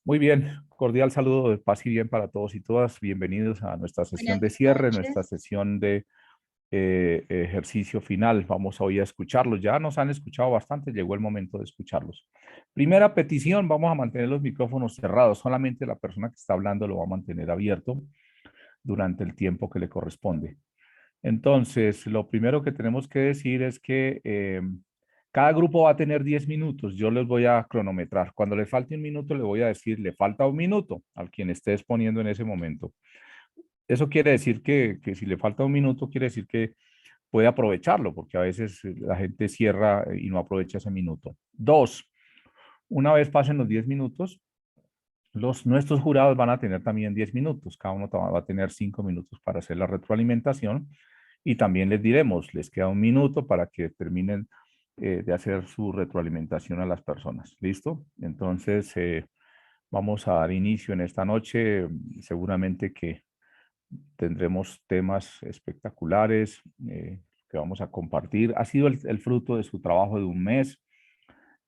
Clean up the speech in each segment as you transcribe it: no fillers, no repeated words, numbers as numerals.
Muy bien, cordial saludo de paz y bien para todos y todas. Bienvenidos a nuestra sesión Buenas de cierre, nuestra noches. sesión de ejercicio final. Vamos hoy a escucharlos. Ya nos han escuchado bastante, llegó el momento de escucharlos. Primera petición, vamos a mantener los micrófonos cerrados. Solamente la persona que está hablando lo va a mantener abierto durante el tiempo que le corresponde. Entonces, lo primero que tenemos que decir es que cada grupo va a tener 10 minutos. Yo les voy a cronometrar. Cuando le falte un minuto, le voy a decir, le falta un minuto al quien esté exponiendo en ese momento. Eso quiere decir que si le falta un minuto, quiere decir que puede aprovecharlo, porque a veces la gente cierra y no aprovecha ese minuto. Dos, una vez pasen los 10 minutos, nuestros jurados van a tener también 10 minutos. Cada uno va a tener 5 minutos para hacer la retroalimentación. Y también les diremos, les queda un minuto para que terminen de hacer su retroalimentación a las personas. ¿Listo? Entonces, vamos a dar inicio en esta noche. Seguramente que tendremos temas espectaculares que vamos a compartir. Ha sido el fruto de su trabajo de un mes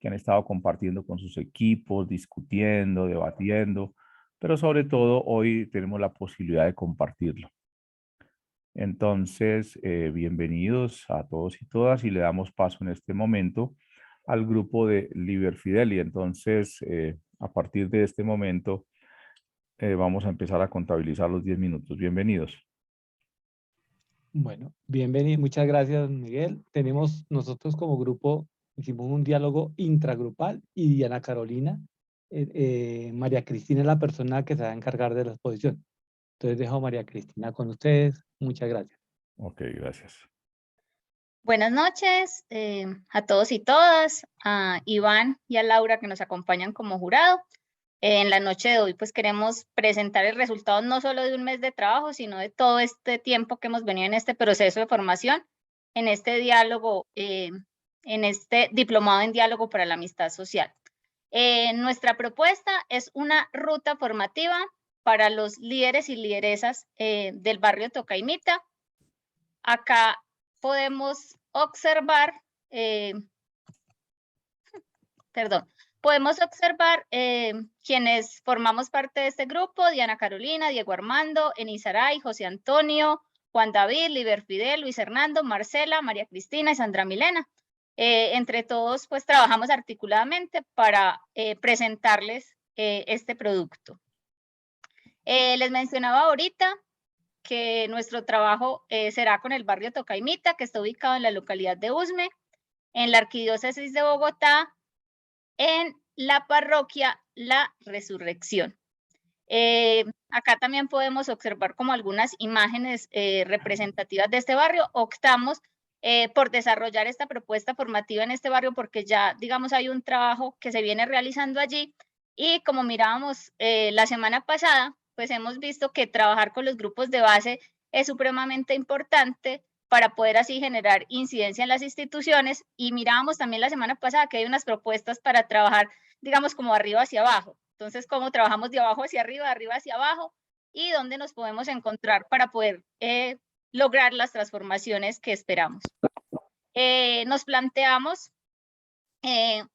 que han estado compartiendo con sus equipos, discutiendo, debatiendo, pero sobre todo hoy tenemos la posibilidad de compartirlo. Entonces, bienvenidos a todos y todas y le damos paso en este momento al grupo de Liber Fideli. Entonces, a partir de este momento, vamos a empezar a contabilizar los 10 minutos. Bienvenidos. Bueno, bienvenido, muchas gracias, Miguel. Tenemos nosotros como grupo, hicimos un diálogo intragrupal y Diana Carolina, María Cristina es la persona que se va a encargar de la exposición. Entonces dejo a María Cristina con ustedes. Muchas gracias. Ok, gracias. Buenas noches a todos y todas, a Iván y a Laura que nos acompañan como jurado. En la noche de hoy pues queremos presentar el resultado no solo de un mes de trabajo, sino de todo este tiempo que hemos venido en este proceso de formación, en este diálogo, en este diplomado en diálogo para la amistad social. Nuestra propuesta es una ruta formativa para los líderes y lideresas del barrio Tocaimita. Acá podemos observar, quienes formamos parte de este grupo: Diana Carolina, Diego Armando, Enisaray, José Antonio, Juan David, Liber Fidel, Luis Hernando, Marcela, María Cristina y Sandra Milena. Entre todos, pues trabajamos articuladamente para presentarles este producto. Les mencionaba ahorita que nuestro trabajo será con el barrio Tocaimita, que está ubicado en la localidad de Usme, en la arquidiócesis de Bogotá, en la parroquia La Resurrección. Acá también podemos observar como algunas imágenes representativas de este barrio. Optamos por desarrollar esta propuesta formativa en este barrio porque ya, digamos, hay un trabajo que se viene realizando allí y como mirábamos la semana pasada, pues hemos visto que trabajar con los grupos de base es supremamente importante para poder así generar incidencia en las instituciones, y mirábamos también la semana pasada que hay unas propuestas para trabajar, digamos, como arriba hacia abajo. Entonces, cómo trabajamos de abajo hacia arriba, de arriba hacia abajo, y dónde nos podemos encontrar para poder lograr las transformaciones que esperamos. Nos planteamos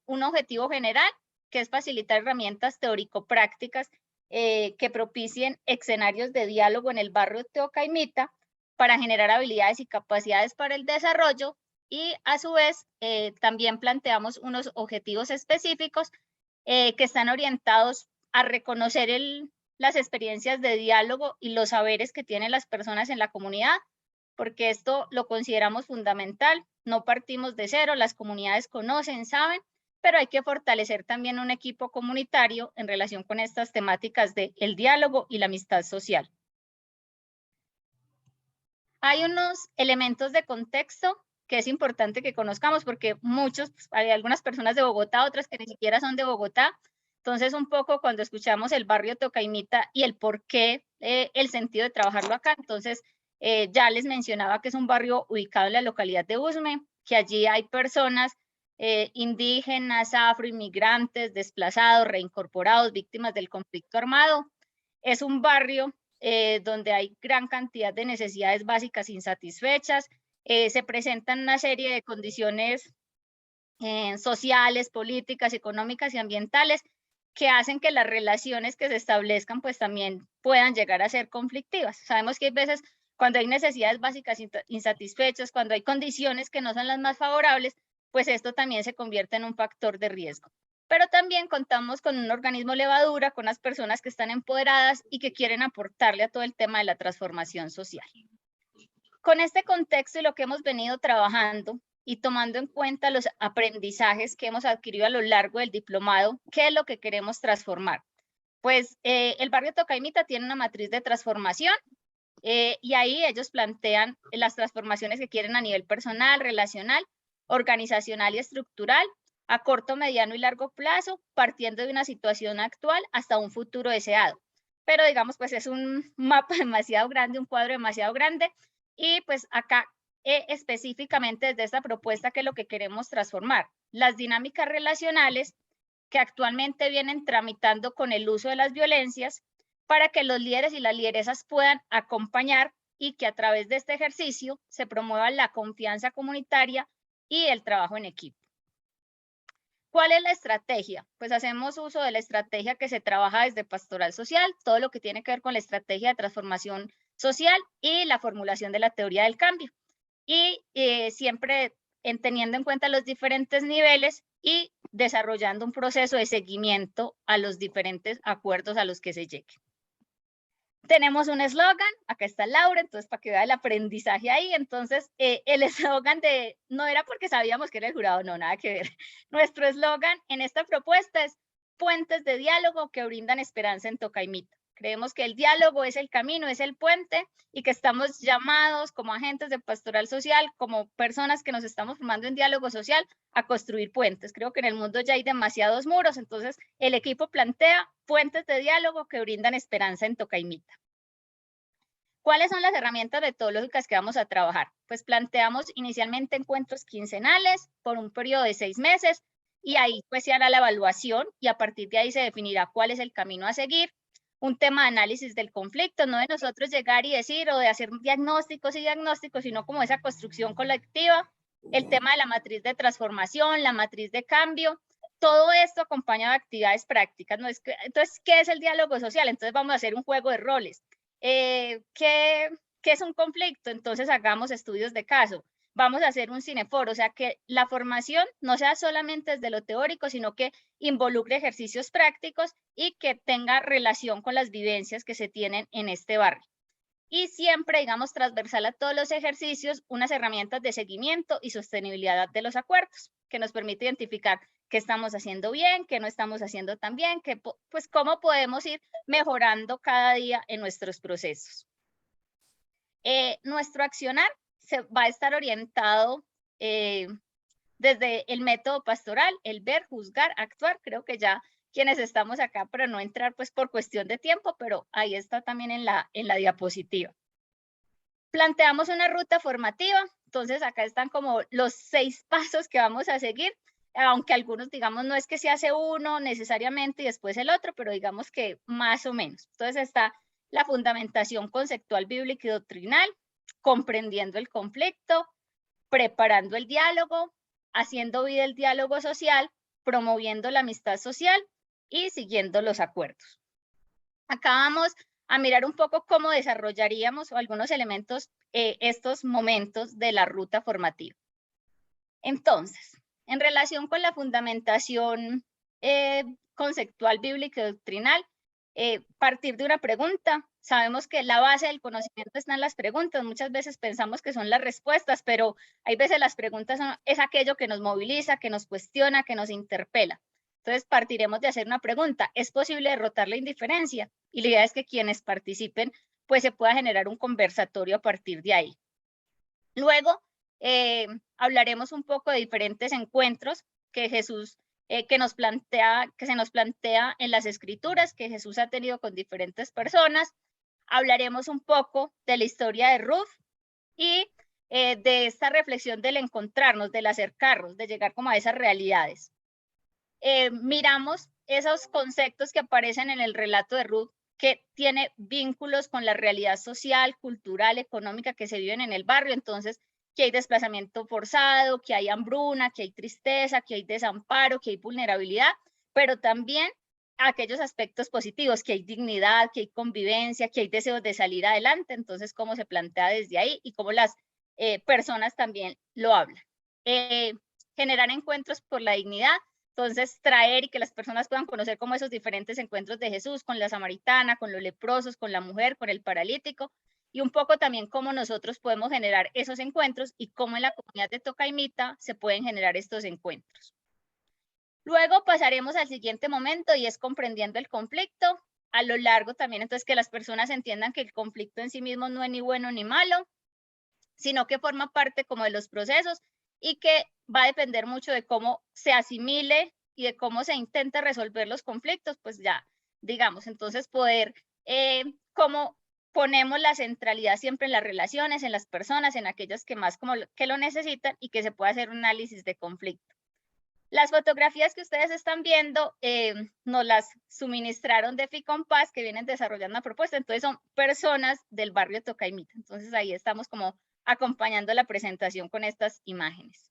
un objetivo general, que es facilitar herramientas teórico-prácticas que propicien escenarios de diálogo en el barrio Teocaimita para generar habilidades y capacidades para el desarrollo, y a su vez también planteamos unos objetivos específicos que están orientados a reconocer las experiencias de diálogo y los saberes que tienen las personas en la comunidad, porque esto lo consideramos fundamental. No partimos de cero, las comunidades conocen, saben, pero hay que fortalecer también un equipo comunitario en relación con estas temáticas del diálogo y la amistad social. Hay unos elementos de contexto que es importante que conozcamos porque hay algunas personas de Bogotá, otras que ni siquiera son de Bogotá. Entonces, un poco cuando escuchamos el barrio Tocaimita y el por qué, el sentido de trabajarlo acá. Entonces, ya les mencionaba que es un barrio ubicado en la localidad de Usme, que allí hay personas indígenas, afroinmigrantes, desplazados, reincorporados, víctimas del conflicto armado. Es un barrio donde hay gran cantidad de necesidades básicas insatisfechas. Se presentan una serie de condiciones sociales, políticas, económicas y ambientales que hacen que las relaciones que se establezcan pues también puedan llegar a ser conflictivas. Sabemos que hay veces cuando hay necesidades básicas insatisfechas, cuando hay condiciones que no son las más favorables, pues esto también se convierte en un factor de riesgo. Pero también contamos con un organismo levadura, con las personas que están empoderadas y que quieren aportarle a todo el tema de la transformación social. Con este contexto y lo que hemos venido trabajando y tomando en cuenta los aprendizajes que hemos adquirido a lo largo del diplomado, ¿qué es lo que queremos transformar? Pues el barrio Tocaymita tiene una matriz de transformación y ahí ellos plantean las transformaciones que quieren a nivel personal, relacional, organizacional y estructural, a corto, mediano y largo plazo, partiendo de una situación actual hasta un futuro deseado. Pero digamos, pues es un mapa demasiado grande, un cuadro demasiado grande, y pues acá específicamente desde esta propuesta, ¿qué es lo que queremos transformar? Las dinámicas relacionales que actualmente vienen tramitando con el uso de las violencias para que los líderes y las lideresas puedan acompañar y que a través de este ejercicio se promueva la confianza comunitaria y el trabajo en equipo. ¿Cuál es la estrategia? Pues hacemos uso de la estrategia que se trabaja desde Pastoral Social, todo lo que tiene que ver con la estrategia de transformación social y la formulación de la teoría del cambio. Y siempre teniendo en cuenta los diferentes niveles y desarrollando un proceso de seguimiento a los diferentes acuerdos a los que se llegue. Tenemos un eslogan, acá está Laura, entonces para que vea el aprendizaje ahí. Entonces el eslogan no era porque sabíamos que era el jurado, no, nada que ver. Nuestro eslogan en esta propuesta es puentes de diálogo que brindan esperanza en Tocaymita. Creemos que el diálogo es el camino, es el puente, y que estamos llamados como agentes de pastoral social, como personas que nos estamos formando en diálogo social, a construir puentes. Creo que en el mundo ya hay demasiados muros, entonces el equipo plantea puentes de diálogo que brindan esperanza en Tocaymita. ¿Cuáles son las herramientas metodológicas que vamos a trabajar? Pues planteamos inicialmente encuentros quincenales por un periodo de 6 meses, y ahí pues se hará la evaluación y a partir de ahí se definirá cuál es el camino a seguir. Un tema de análisis del conflicto, no de nosotros llegar y decir o de hacer diagnósticos y diagnósticos, sino como esa construcción colectiva. El tema de la matriz de transformación, la matriz de cambio, todo esto acompañado de actividades prácticas. ¿No? Entonces, ¿qué es el diálogo social? Entonces vamos a hacer un juego de roles. ¿Qué es un conflicto? Entonces hagamos estudios de caso. Vamos a hacer un cineforo, o sea que la formación no sea solamente desde lo teórico, sino que involucre ejercicios prácticos y que tenga relación con las vivencias que se tienen en este barrio. Y siempre, digamos, transversal a todos los ejercicios, unas herramientas de seguimiento y sostenibilidad de los acuerdos, que nos permite identificar qué estamos haciendo bien, qué no estamos haciendo tan bien, pues cómo podemos ir mejorando cada día en nuestros procesos. Nuestro accionar se va a estar orientado desde el método pastoral, el ver, juzgar, actuar. Creo que ya quienes estamos acá, para no entrar pues por cuestión de tiempo, pero ahí está también en la diapositiva. Planteamos una ruta formativa, entonces acá están como los 6 pasos que vamos a seguir, aunque algunos digamos no es que se hace uno necesariamente y después el otro, pero digamos que más o menos. Entonces está la fundamentación conceptual, bíblica y doctrinal, comprendiendo el conflicto, preparando el diálogo, haciendo vida el diálogo social, promoviendo la amistad social y siguiendo los acuerdos. Acá vamos a mirar un poco cómo desarrollaríamos algunos elementos, estos momentos de la ruta formativa. Entonces, en relación con la fundamentación conceptual, bíblica y doctrinal, partir de una pregunta. Sabemos que la base del conocimiento está en las preguntas. Muchas veces pensamos que son las respuestas, pero hay veces las preguntas es aquello que nos moviliza, que nos cuestiona, que nos interpela. Entonces partiremos de hacer una pregunta. ¿Es posible derrotar la indiferencia? Y la idea es que quienes participen, pues se pueda generar un conversatorio a partir de ahí. Luego hablaremos un poco de diferentes encuentros que Jesús que se nos plantea en las escrituras, que Jesús ha tenido con diferentes personas. Hablaremos un poco de la historia de Ruth y de esta reflexión del encontrarnos, del acercarnos, de llegar como a esas realidades. Miramos esos conceptos que aparecen en el relato de Ruth, que tiene vínculos con la realidad social, cultural, económica que se viven en el barrio. Entonces, que hay desplazamiento forzado, que hay hambruna, que hay tristeza, que hay desamparo, que hay vulnerabilidad, pero también aquellos aspectos positivos, que hay dignidad, que hay convivencia, que hay deseos de salir adelante. Entonces, cómo se plantea desde ahí y cómo las personas también lo hablan. Generar encuentros por la dignidad, entonces traer y que las personas puedan conocer como esos diferentes encuentros de Jesús con la samaritana, con los leprosos, con la mujer, con el paralítico, y un poco también cómo nosotros podemos generar esos encuentros y cómo en la comunidad de Tocaimita se pueden generar estos encuentros. Luego pasaremos al siguiente momento y es comprendiendo el conflicto. A lo largo también, entonces, que las personas entiendan que el conflicto en sí mismo no es ni bueno ni malo, sino que forma parte como de los procesos y que va a depender mucho de cómo se asimile y de cómo se intenta resolver los conflictos, pues ya, digamos, entonces poder, cómo ponemos la centralidad siempre en las relaciones, en las personas, en aquellas que más como que lo necesitan y que se pueda hacer un análisis de conflicto. Las fotografías que ustedes están viendo nos las suministraron de FICOMPAS, que vienen desarrollando una propuesta. Entonces son personas del barrio Tocaimita. Entonces ahí estamos como acompañando la presentación con estas imágenes.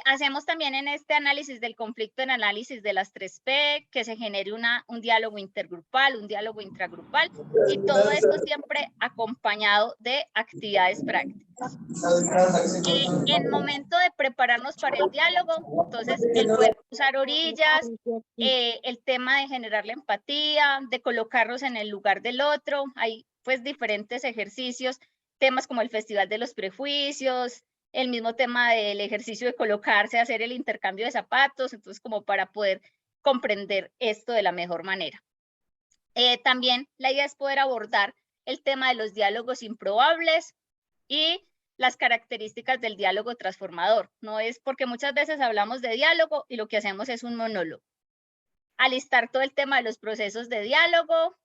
Hacemos también en este análisis del conflicto, en análisis de las 3P, que se genere un diálogo intergrupal, un diálogo intragrupal, y todo esto siempre acompañado de actividades prácticas. En momento de prepararnos para el diálogo, entonces el poder cruzar orillas, el tema de generar la empatía, de colocarnos en el lugar del otro, hay pues diferentes ejercicios, temas como el Festival de los Prejuicios, el mismo tema del ejercicio de colocarse, hacer el intercambio de zapatos, entonces como para poder comprender esto de la mejor manera. También la idea es poder abordar el tema de los diálogos improbables y las características del diálogo transformador. No es porque muchas veces hablamos de diálogo y lo que hacemos es un monólogo. Alistar todo el tema de los procesos de diálogo,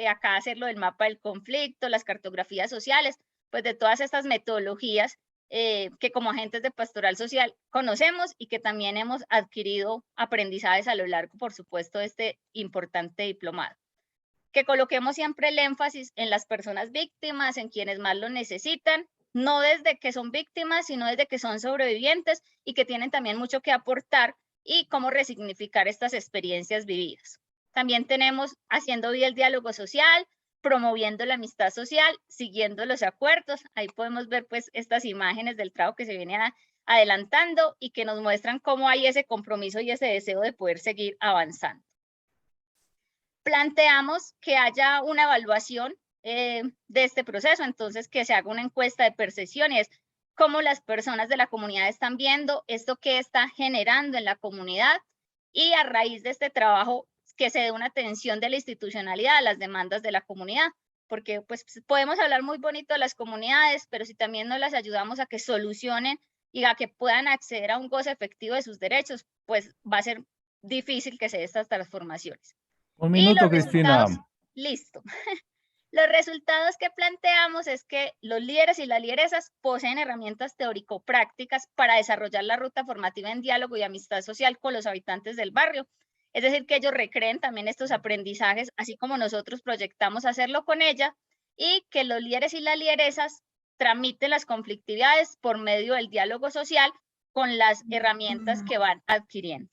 acá hacerlo del mapa del conflicto, las cartografías sociales, pues de todas estas metodologías que como agentes de pastoral social conocemos y que también hemos adquirido aprendizajes a lo largo, por supuesto, de este importante diplomado. Que coloquemos siempre el énfasis en las personas víctimas, en quienes más lo necesitan, no desde que son víctimas, sino desde que son sobrevivientes y que tienen también mucho que aportar y cómo resignificar estas experiencias vividas. También tenemos haciendo bien el diálogo social, promoviendo la amistad social, siguiendo los acuerdos. Ahí podemos ver pues estas imágenes del trabajo que se viene adelantando y que nos muestran cómo hay ese compromiso y ese deseo de poder seguir avanzando. Planteamos que haya una evaluación de este proceso, entonces que se haga una encuesta de percepción y es cómo las personas de la comunidad están viendo esto que está generando en la comunidad y a raíz de este trabajo que se dé una atención de la institucionalidad a las demandas de la comunidad, porque pues podemos hablar muy bonito de las comunidades, pero si también no las ayudamos a que solucionen y a que puedan acceder a un goce efectivo de sus derechos, pues va a ser difícil que se den estas transformaciones. Un minuto, Cristina. Listo. Los resultados que planteamos es que los líderes y las lideresas poseen herramientas teórico-prácticas para desarrollar la ruta formativa en diálogo y amistad social con los habitantes del barrio. Es decir, que ellos recreen también estos aprendizajes, así como nosotros proyectamos hacerlo con ella, y que los líderes y las lideresas tramiten las conflictividades por medio del diálogo social con las herramientas que van adquiriendo.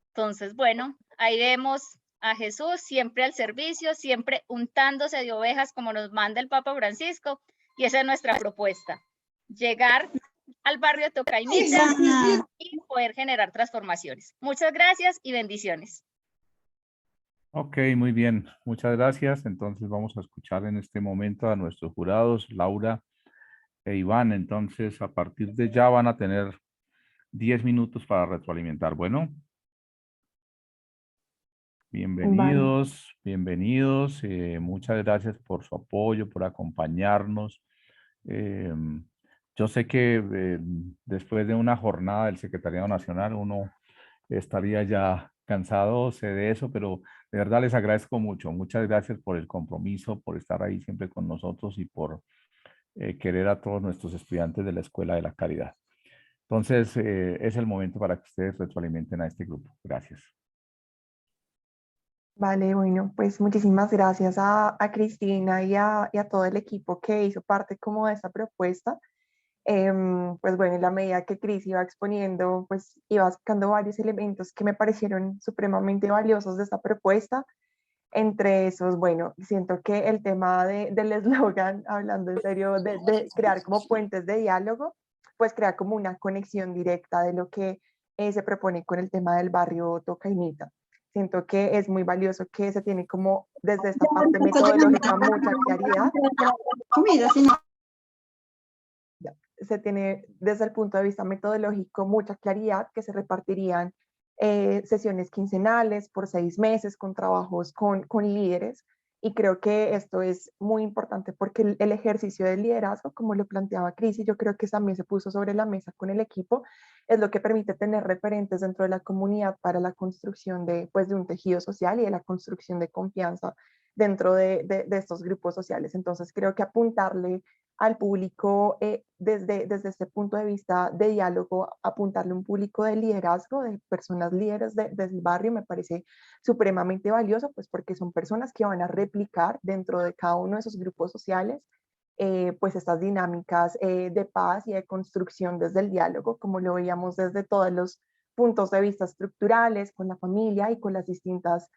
Entonces, bueno, ahí vemos a Jesús siempre al servicio, siempre untándose de ovejas como nos manda el Papa Francisco, y esa es nuestra propuesta, llegar al barrio Tocaimita y poder generar transformaciones. Muchas gracias y bendiciones. Ok, muy bien, muchas gracias. Entonces vamos a escuchar en este momento a nuestros jurados, Laura e Iván. Entonces, a partir de ya van a tener 10 minutos para retroalimentar. Bueno. Bienvenidos, bienvenidos. Muchas gracias por su apoyo, por acompañarnos. Yo sé que después de una jornada del Secretariado Nacional uno estaría ya cansado, sé de eso, pero de verdad les agradezco mucho. Muchas gracias por el compromiso, por estar ahí siempre con nosotros y por querer a todos nuestros estudiantes de la Escuela de la Caridad. Entonces, es el momento para que ustedes retroalimenten a este grupo. Gracias. Vale, bueno, pues muchísimas gracias a Cristina y a todo el equipo que hizo parte como de esta propuesta. Pues bueno, en la medida que Cris iba exponiendo, pues iba sacando varios elementos que me parecieron supremamente valiosos de esta propuesta. Entre esos, bueno, siento que el tema del eslogan, hablando en serio, de crear como puentes de diálogo, pues crea como una conexión directa de lo que se propone con el tema del barrio Tocaimita. Siento que es muy valioso que se tiene como desde esta parte metodológica mucha claridad. Comida, si no. Se tiene desde el punto de vista metodológico mucha claridad que se repartirían sesiones quincenales por 6 meses con trabajos con líderes. Y creo que esto es muy importante porque el ejercicio del liderazgo, como lo planteaba Cris, y yo creo que también se puso sobre la mesa con el equipo, es lo que permite tener referentes dentro de la comunidad para la construcción de, pues, de un tejido social y de la construcción de confianza dentro de estos grupos sociales. Entonces creo que apuntarle al público desde este punto de vista de diálogo, apuntarle a un público de liderazgo, de personas líderes del barrio, me parece supremamente valioso, pues porque son personas que van a replicar dentro de cada uno de esos grupos sociales, pues estas dinámicas de paz y de construcción desde el diálogo, como lo veíamos desde todos los puntos de vista estructurales, con la familia y con las distintas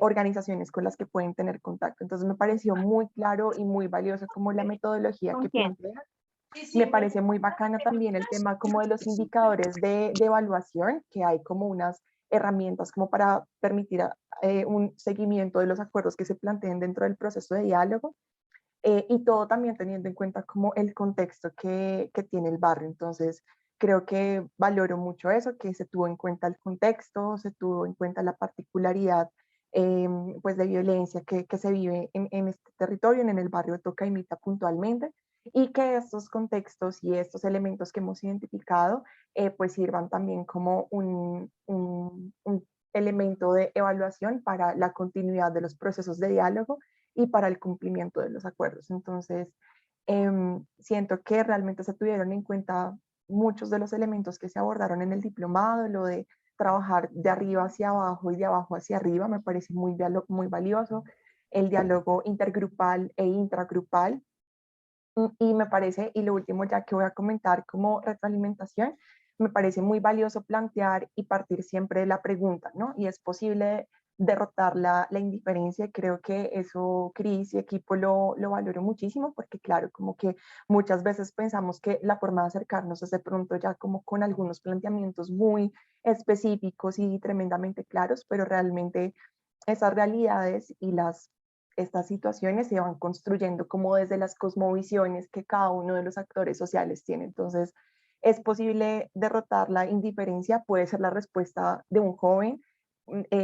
organizaciones con las que pueden tener contacto. Entonces me pareció muy claro y muy valioso como la metodología que plantea. Me parece muy bacano también el tema como de los indicadores de evaluación, que hay como unas herramientas como para permitir un seguimiento de los acuerdos que se planteen dentro del proceso de diálogo. Y todo también teniendo en cuenta como el contexto que tiene el barrio. Entonces, creo que valoro mucho eso, que se tuvo en cuenta el contexto, se tuvo en cuenta la particularidad pues de violencia que se vive en este territorio, en el barrio de Tocaimita puntualmente, y que estos contextos y estos elementos que hemos identificado pues sirvan también como un elemento de evaluación para la continuidad de los procesos de diálogo y para el cumplimiento de los acuerdos. Entonces, siento que realmente se tuvieron en cuenta muchos de los elementos que se abordaron en el diplomado, lo de trabajar de arriba hacia abajo y de abajo hacia arriba, me parece muy valioso, el diálogo intergrupal e intragrupal, y me parece, y lo último ya que voy a comentar como retroalimentación, me parece muy valioso plantear y partir siempre de la pregunta, ¿no? Y es posible derrotar la indiferencia. Creo que eso Cris y equipo lo valoro muchísimo porque claro, como que muchas veces pensamos que la forma de acercarnos es de pronto ya como con algunos planteamientos muy específicos y tremendamente claros, pero realmente esas realidades y estas situaciones se van construyendo como desde las cosmovisiones que cada uno de los actores sociales tiene. Entonces, es posible derrotar la indiferencia, puede ser la respuesta de un joven,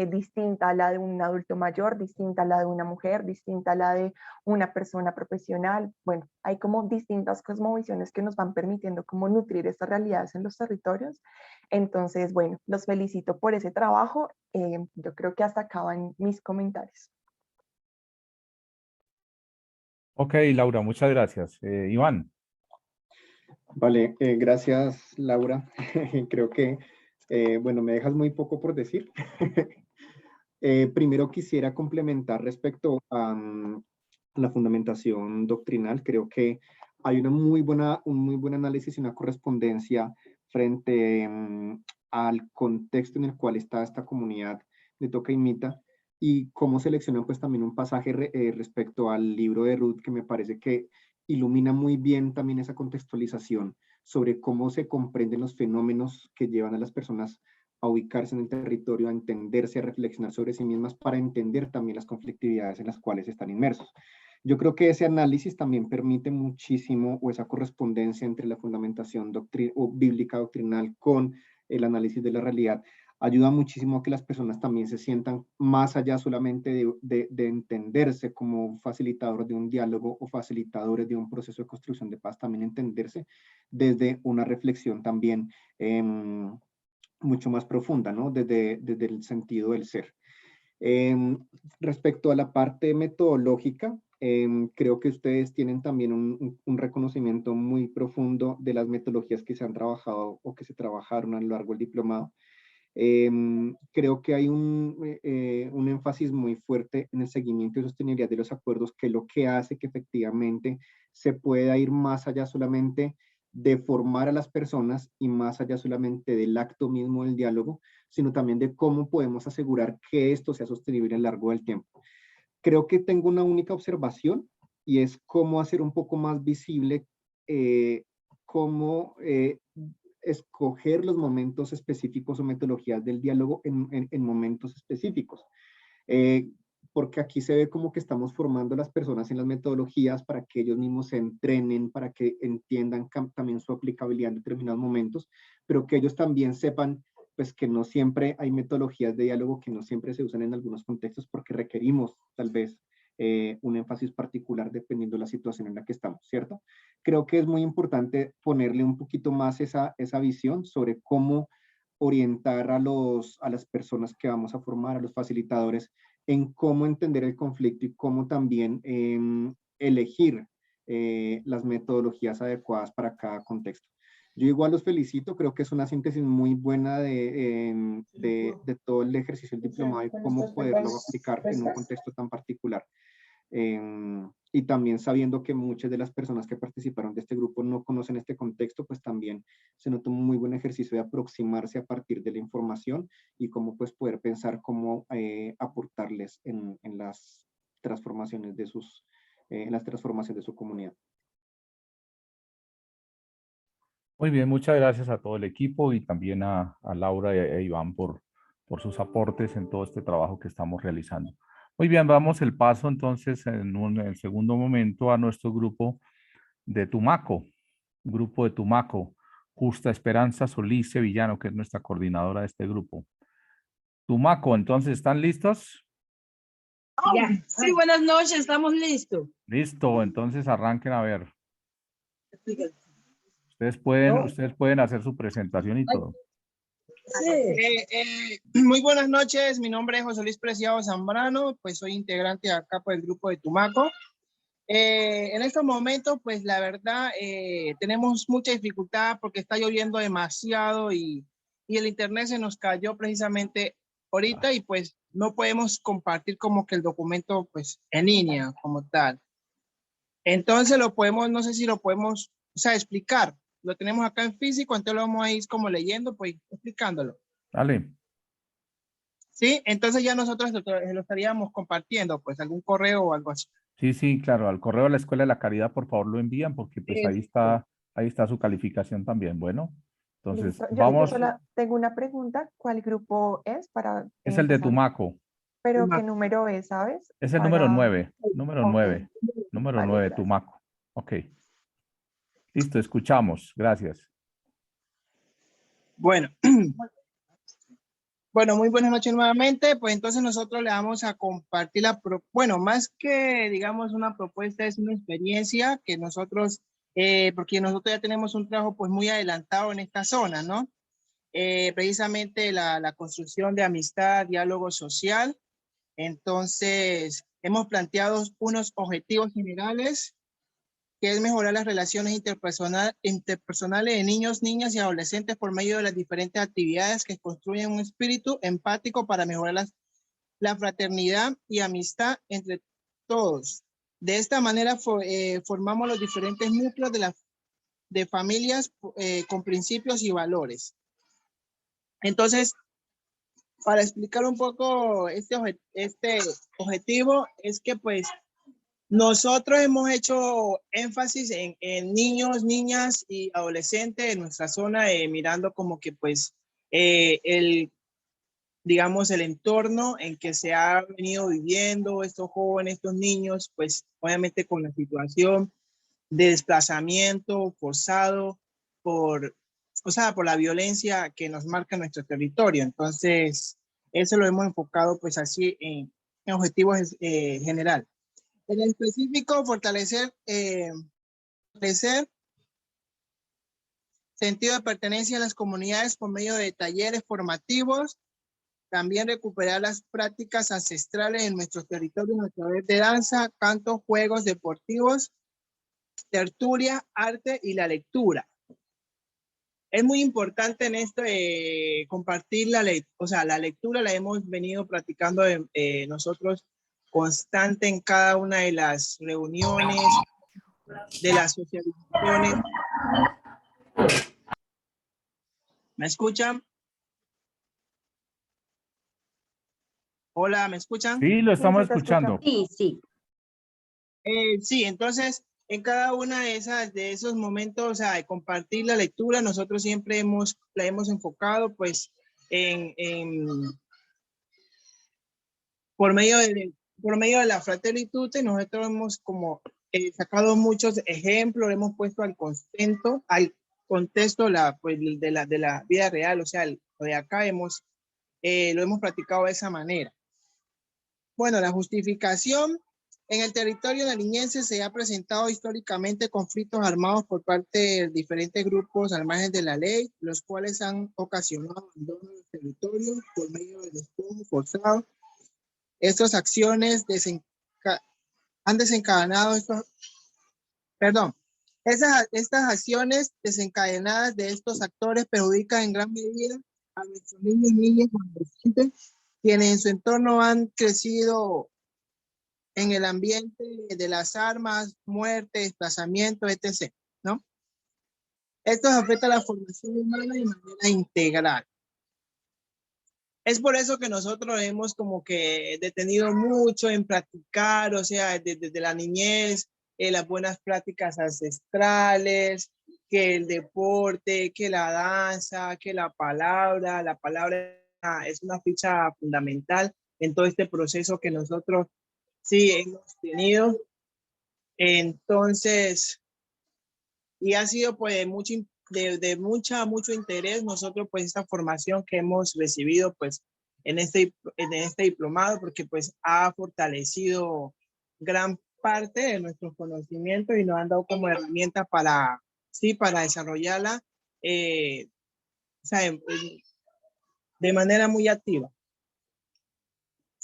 distinta a la de un adulto mayor, distinta a la de una mujer, distinta a la de una persona profesional. Bueno, hay como distintas cosmovisiones que nos van permitiendo como nutrir estas realidades en los territorios. Entonces, bueno, los felicito por ese trabajo. Yo creo que hasta acá van mis comentarios. Ok, Laura, muchas gracias. Iván. Vale, gracias Laura. Creo que, bueno, me dejas muy poco por decir. Primero quisiera complementar respecto a la fundamentación doctrinal. Creo que hay un muy buen análisis y una correspondencia frente al contexto en el cual está esta comunidad de Tocaimita y cómo seleccionan pues también un pasaje respecto al libro de Ruth que me parece que ilumina muy bien también esa contextualización sobre cómo se comprenden los fenómenos que llevan a las personas a ubicarse en el territorio, a entenderse, a reflexionar sobre sí mismas para entender también las conflictividades en las cuales están inmersos. Yo creo que ese análisis también permite muchísimo, o esa correspondencia entre la fundamentación bíblica doctrinal con el análisis de la realidad, ayuda muchísimo a que las personas también se sientan más allá solamente de entenderse como facilitador de un diálogo o facilitadores de un proceso de construcción de paz, también entenderse desde una reflexión también mucho más profunda, ¿no? Desde el sentido del ser. Respecto a la parte metodológica, creo que ustedes tienen también un reconocimiento muy profundo de las metodologías que se han trabajado o que se trabajaron a lo largo del diplomado. Creo que hay un énfasis muy fuerte en el seguimiento y sostenibilidad de los acuerdos, que lo que hace que efectivamente se pueda ir más allá solamente de formar a las personas y más allá solamente del acto mismo del diálogo, sino también de cómo podemos asegurar que esto sea sostenible a lo largo del tiempo. Creo que tengo una única observación y es cómo hacer un poco más visible cómo escoger los momentos específicos o metodologías del diálogo en momentos específicos. Porque aquí se ve como que estamos formando a las personas en las metodologías para que ellos mismos se entrenen, para que entiendan también su aplicabilidad en determinados momentos, pero que ellos también sepan pues que no siempre hay metodologías de diálogo que no siempre se usan en algunos contextos porque requerimos tal vez un énfasis particular dependiendo de la situación en la que estamos, ¿cierto? Creo que es muy importante ponerle un poquito más esa visión sobre cómo orientar a las personas que vamos a formar, a los facilitadores, en cómo entender el conflicto y cómo también elegir las metodologías adecuadas para cada contexto. Yo igual los felicito, creo que es una síntesis muy buena de todo el ejercicio del diplomado y cómo poderlo aplicar en un contexto tan particular. Y también sabiendo que muchas de las personas que participaron de este grupo no conocen este contexto, pues también se notó un muy buen ejercicio de aproximarse a partir de la información y cómo pues poder pensar cómo aportarles en las transformaciones de su comunidad. Muy bien, muchas gracias a todo el equipo y también a Laura y a Iván por sus aportes en todo este trabajo que estamos realizando. Muy bien, damos el paso entonces en el segundo momento a nuestro grupo de Tumaco, Justa Esperanza Solís Sevillano, que es nuestra coordinadora de este grupo. Tumaco, entonces, ¿están listos? Sí, buenas noches, estamos listos. Listo, entonces arranquen a ver. Ustedes pueden hacer su presentación y todo. Sí. Muy buenas noches, mi nombre es José Luis Preciado Zambrano, pues soy integrante acá por el grupo de Tumaco. En estos momentos, pues la verdad, tenemos mucha dificultad porque está lloviendo demasiado y el internet se nos cayó precisamente ahorita y pues no podemos compartir como que el documento pues en línea como tal. Entonces no sé si lo podemos, explicar. Lo tenemos acá en físico, entonces lo vamos a ir como leyendo, pues explicándolo. Dale. Sí, entonces ya nosotros lo estaríamos compartiendo, pues algún correo o algo así. Sí, claro, al correo de la Escuela de la Caridad, por favor, lo envían porque pues ahí está su calificación también. Bueno, entonces Listo. Yo vamos. solo tengo una pregunta. ¿Cuál grupo es para Es el de empezar? Tumaco. ¿Pero qué número es, sabes? Es el número 9. Número Ok. 9. Número Vale, 9, gracias. Tumaco. Ok. Listo, escuchamos. Gracias. Bueno. Bueno, muy buenas noches nuevamente. Pues entonces nosotros le vamos a compartir más que digamos una propuesta, es una experiencia que nosotros, porque nosotros ya tenemos un trabajo pues muy adelantado en esta zona, ¿no? Precisamente la construcción de amistad, diálogo social. Entonces, hemos planteado unos objetivos generales, que es mejorar las relaciones interpersonales de niños, niñas y adolescentes por medio de las diferentes actividades que construyen un espíritu empático para mejorar la fraternidad y amistad entre todos. De esta manera formamos los diferentes núcleos de familias con principios y valores. Entonces, para explicar un poco este objetivo, es que pues nosotros hemos hecho énfasis en niños, niñas y adolescentes en nuestra zona, mirando como que pues digamos, el entorno en que se ha venido viviendo estos jóvenes, estos niños, pues obviamente con la situación de desplazamiento forzado por la violencia que nos marca nuestro territorio. Entonces, eso lo hemos enfocado pues así en objetivos general. En específico, fortalecer sentido de pertenencia a las comunidades por medio de talleres formativos, también recuperar las prácticas ancestrales en nuestros territorios a través de danza, canto, juegos deportivos, tertulia, arte y la lectura. Es muy importante en esto compartir la lectura la hemos venido practicando nosotros constante en cada una de las reuniones, de las socializaciones. ¿Me escuchan? Hola, ¿me escuchan? Sí, lo Sí, estamos sí, te escucho. escuchando. Sí, sí. Sí, entonces, en cada una de esos momentos, o sea, de compartir la lectura, nosotros siempre la hemos enfocado, pues, por medio de la Fratelli Tutti. Nosotros hemos como sacado muchos ejemplos, hemos puesto al contexto pues, de la vida real, o sea, lo de acá lo hemos practicado de esa manera. Bueno, la justificación. En el territorio nariñense se ha presentado históricamente conflictos armados por parte de diferentes grupos al margen de la ley, los cuales han ocasionado abandono de los territorios por medio de despojo forzado. Estas acciones han desencadenado estas acciones desencadenadas de estos actores perjudican en gran medida a nuestros niños, niñas y adolescentes, quienes en su entorno han crecido en el ambiente de las armas, muerte, desplazamiento, etc., ¿no? Esto afecta a la formación humana de manera integral. Es por eso que nosotros hemos como que detenido mucho en practicar, o sea, desde la niñez, las buenas prácticas ancestrales, que el deporte, que la danza, que la palabra es una ficha fundamental en todo este proceso que nosotros sí hemos tenido. Entonces, y ha sido pues de mucho interés nosotros pues esta formación que hemos recibido pues en este diplomado, porque pues ha fortalecido gran parte de nuestros conocimientos y nos han dado como herramienta para desarrollarla o sea, de manera muy activa.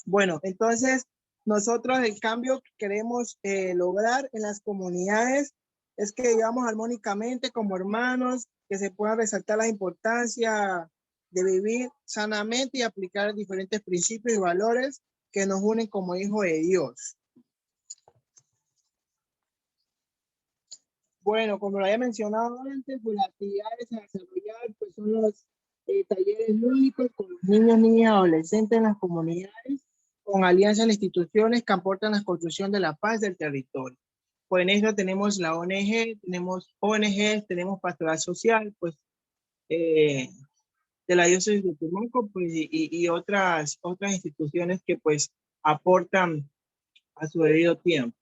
Bueno, entonces nosotros el cambio que queremos lograr en las comunidades es que vivamos armónicamente como hermanos, que se pueda resaltar la importancia de vivir sanamente y aplicar diferentes principios y valores que nos unen como hijos de Dios. Bueno, como lo había mencionado antes, pues las actividades a desarrollar pues son los talleres lúdicos con los niños, niñas y adolescentes en las comunidades, con alianzas en instituciones que aportan la construcción de la paz del territorio. Pues en esto tenemos la ONG, tenemos ONGs, tenemos pastoral social, pues de la diócesis de Tumaco, pues y otras instituciones que pues aportan a su debido tiempo.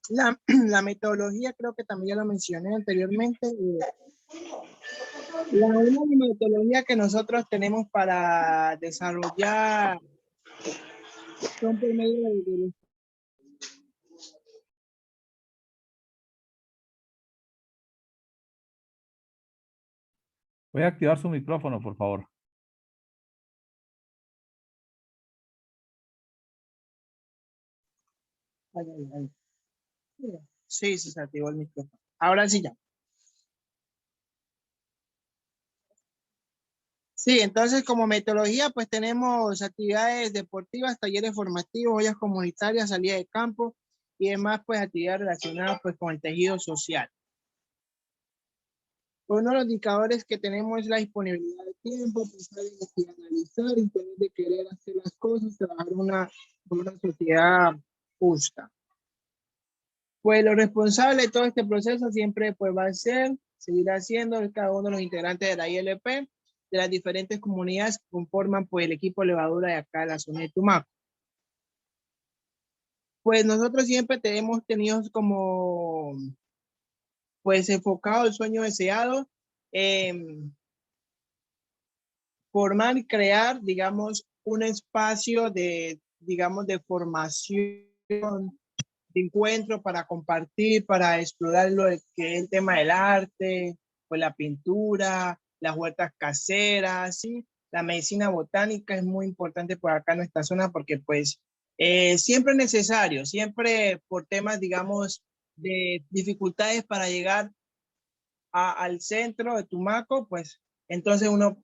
La metodología creo que también ya lo mencioné anteriormente. Una metodología que nosotros tenemos para desarrollar son por medio de Voy a activar su micrófono, por favor. Sí, se activó el micrófono. Ahora sí ya. Sí, entonces como metodología pues tenemos actividades deportivas, talleres formativos, ollas comunitarias, salida de campo y demás pues actividades relacionadas pues con el tejido social. Uno de los indicadores que tenemos es la disponibilidad de tiempo, pensar y analizar, interés de querer hacer las cosas, trabajar por una sociedad justa. Pues lo responsable de todo este proceso siempre pues va a ser, seguirá siendo cada uno de los integrantes de la ILP, de las diferentes comunidades que conforman pues el equipo de levadura de acá de la zona de Tumaco. Pues nosotros siempre hemos tenido como pues enfocado el sueño deseado en formar y crear, digamos, un espacio digamos, de formación, de encuentro para compartir, para explorar lo que es el tema del arte, pues la pintura, las huertas caseras, ¿sí? La medicina botánica es muy importante por acá en nuestra zona porque pues siempre es necesario, siempre por temas, digamos, de dificultades para llegar al centro de Tumaco, pues entonces uno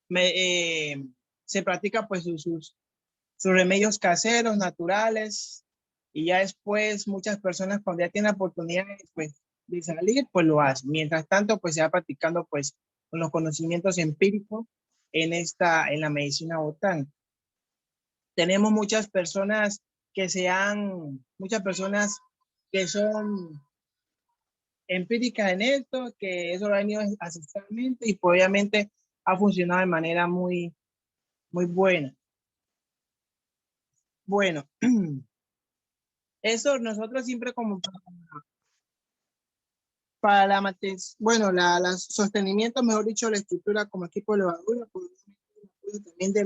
se practica pues sus remedios caseros, naturales, y ya después muchas personas cuando ya tienen oportunidades pues de salir, pues lo hace. Mientras tanto, pues se va practicando pues con los conocimientos empíricos en la medicina botánica. Tenemos muchas personas que son empíricas en esto, que eso lo han ido ancestralmente y pues, obviamente ha funcionado de manera muy, muy buena. Bueno, eso nosotros siempre como para la sostenimiento, mejor dicho, la estructura como equipo de levadura, pues, también de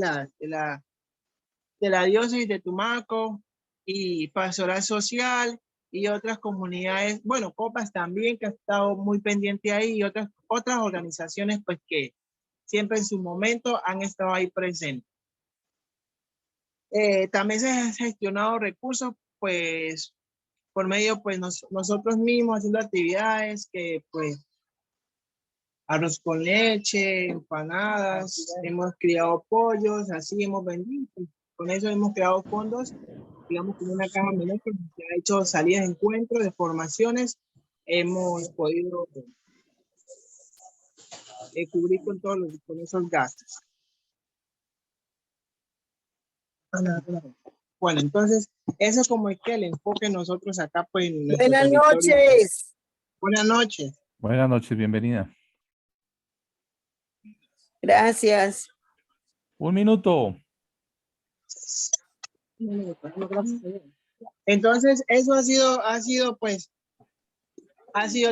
la diócesis de Tumaco y Pastoral Social y otras comunidades, bueno, Copas también, que ha estado muy pendiente ahí, y otras organizaciones pues que siempre en su momento han estado ahí presentes. También se han gestionado recursos pues por medio pues nosotros mismos haciendo actividades que pues arroz con leche, empanadas, hemos criado pollos, así hemos vendido. Con eso hemos creado fondos, digamos, como una caja menor que se ha hecho salidas de encuentros, de formaciones. Hemos podido cubrir con esos gastos. Bueno, entonces, eso es como es que el enfoque nosotros acá, pues, en nuestro Buenas territorio. noches. Buenas noches. Buenas noches, bienvenida. Gracias. Un minuto. Entonces, eso ha sido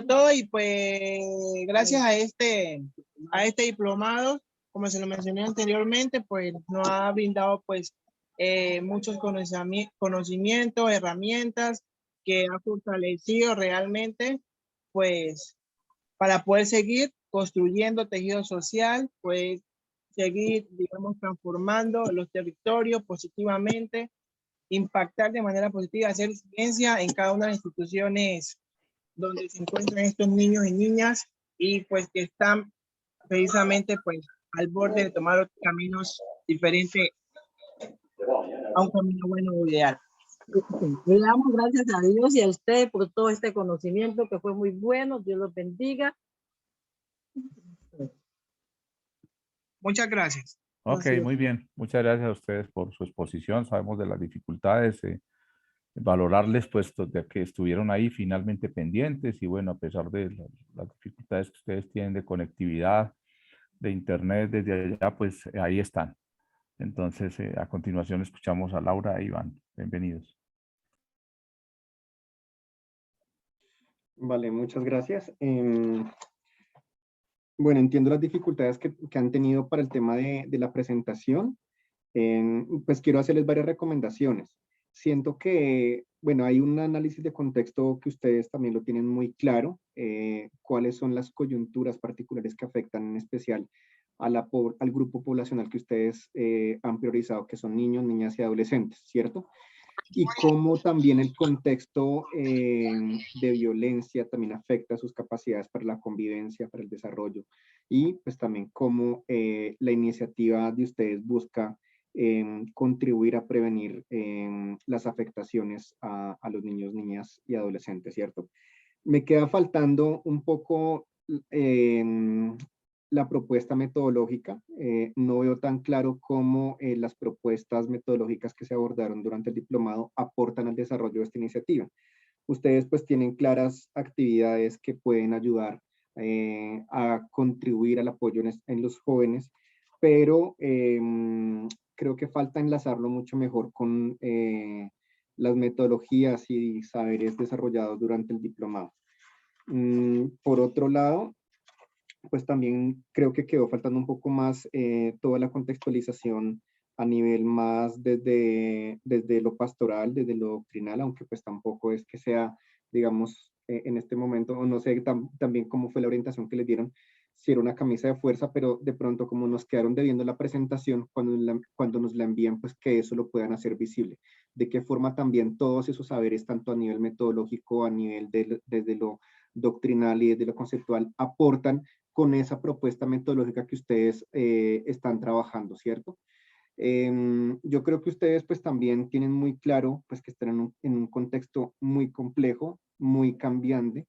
todo y pues gracias a este diplomado, como se lo mencioné anteriormente, pues nos ha brindado pues muchos conocimientos, herramientas que ha fortalecido realmente pues para poder seguir construyendo tejido social, pues seguir, digamos, transformando los territorios positivamente, impactar de manera positiva, hacer ciencia en cada una de las instituciones donde se encuentran estos niños y niñas y pues que están precisamente pues al borde de tomar otros caminos diferentes a un camino bueno o ideal. Le damos gracias a Dios y a usted por todo este conocimiento que fue muy bueno. Dios los bendiga. Muchas gracias. Ok, Así es. muy bien. Muchas gracias a ustedes por su exposición. Sabemos de las dificultades, valorarles puesto de que estuvieron ahí finalmente pendientes y bueno, a pesar de las dificultades que ustedes tienen de conectividad, de internet desde allá, pues ahí están. Entonces, a continuación escuchamos a Laura e Iván. Bienvenidos. Vale, muchas gracias. Bueno, entiendo las dificultades que han tenido para el tema de la presentación. Pues quiero hacerles varias recomendaciones. Siento que, bueno, hay un análisis de contexto que ustedes también lo tienen muy claro, cuáles son las coyunturas particulares que afectan en especial al grupo poblacional que ustedes han priorizado, que son niños, niñas y adolescentes, ¿cierto? Y cómo también el contexto de violencia también afecta sus capacidades para la convivencia, para el desarrollo, y pues también cómo la iniciativa de ustedes busca contribuir a prevenir las afectaciones a los niños, niñas y adolescentes, ¿cierto? Me queda faltando un poco la propuesta metodológica. No veo tan claro cómo las propuestas metodológicas que se abordaron durante el diplomado aportan al desarrollo de esta iniciativa. Ustedes pues tienen claras actividades que pueden ayudar a contribuir al apoyo en los jóvenes, pero creo que falta enlazarlo mucho mejor con las metodologías y saberes desarrollados durante el diplomado. Por otro lado, pues también creo que quedó faltando un poco más toda la contextualización a nivel más desde lo pastoral, desde lo doctrinal, aunque pues tampoco es que sea, digamos, en este momento, o no sé también cómo fue la orientación que les dieron, si era una camisa de fuerza, pero de pronto como nos quedaron debiendo la presentación, cuando nos la envían, pues que eso lo puedan hacer visible. De qué forma también todos esos saberes, tanto a nivel metodológico, a nivel desde lo doctrinal y desde lo conceptual, aportan con esa propuesta metodológica que ustedes están trabajando, ¿cierto? Yo creo que ustedes pues también tienen muy claro pues que están en un contexto muy complejo, muy cambiante,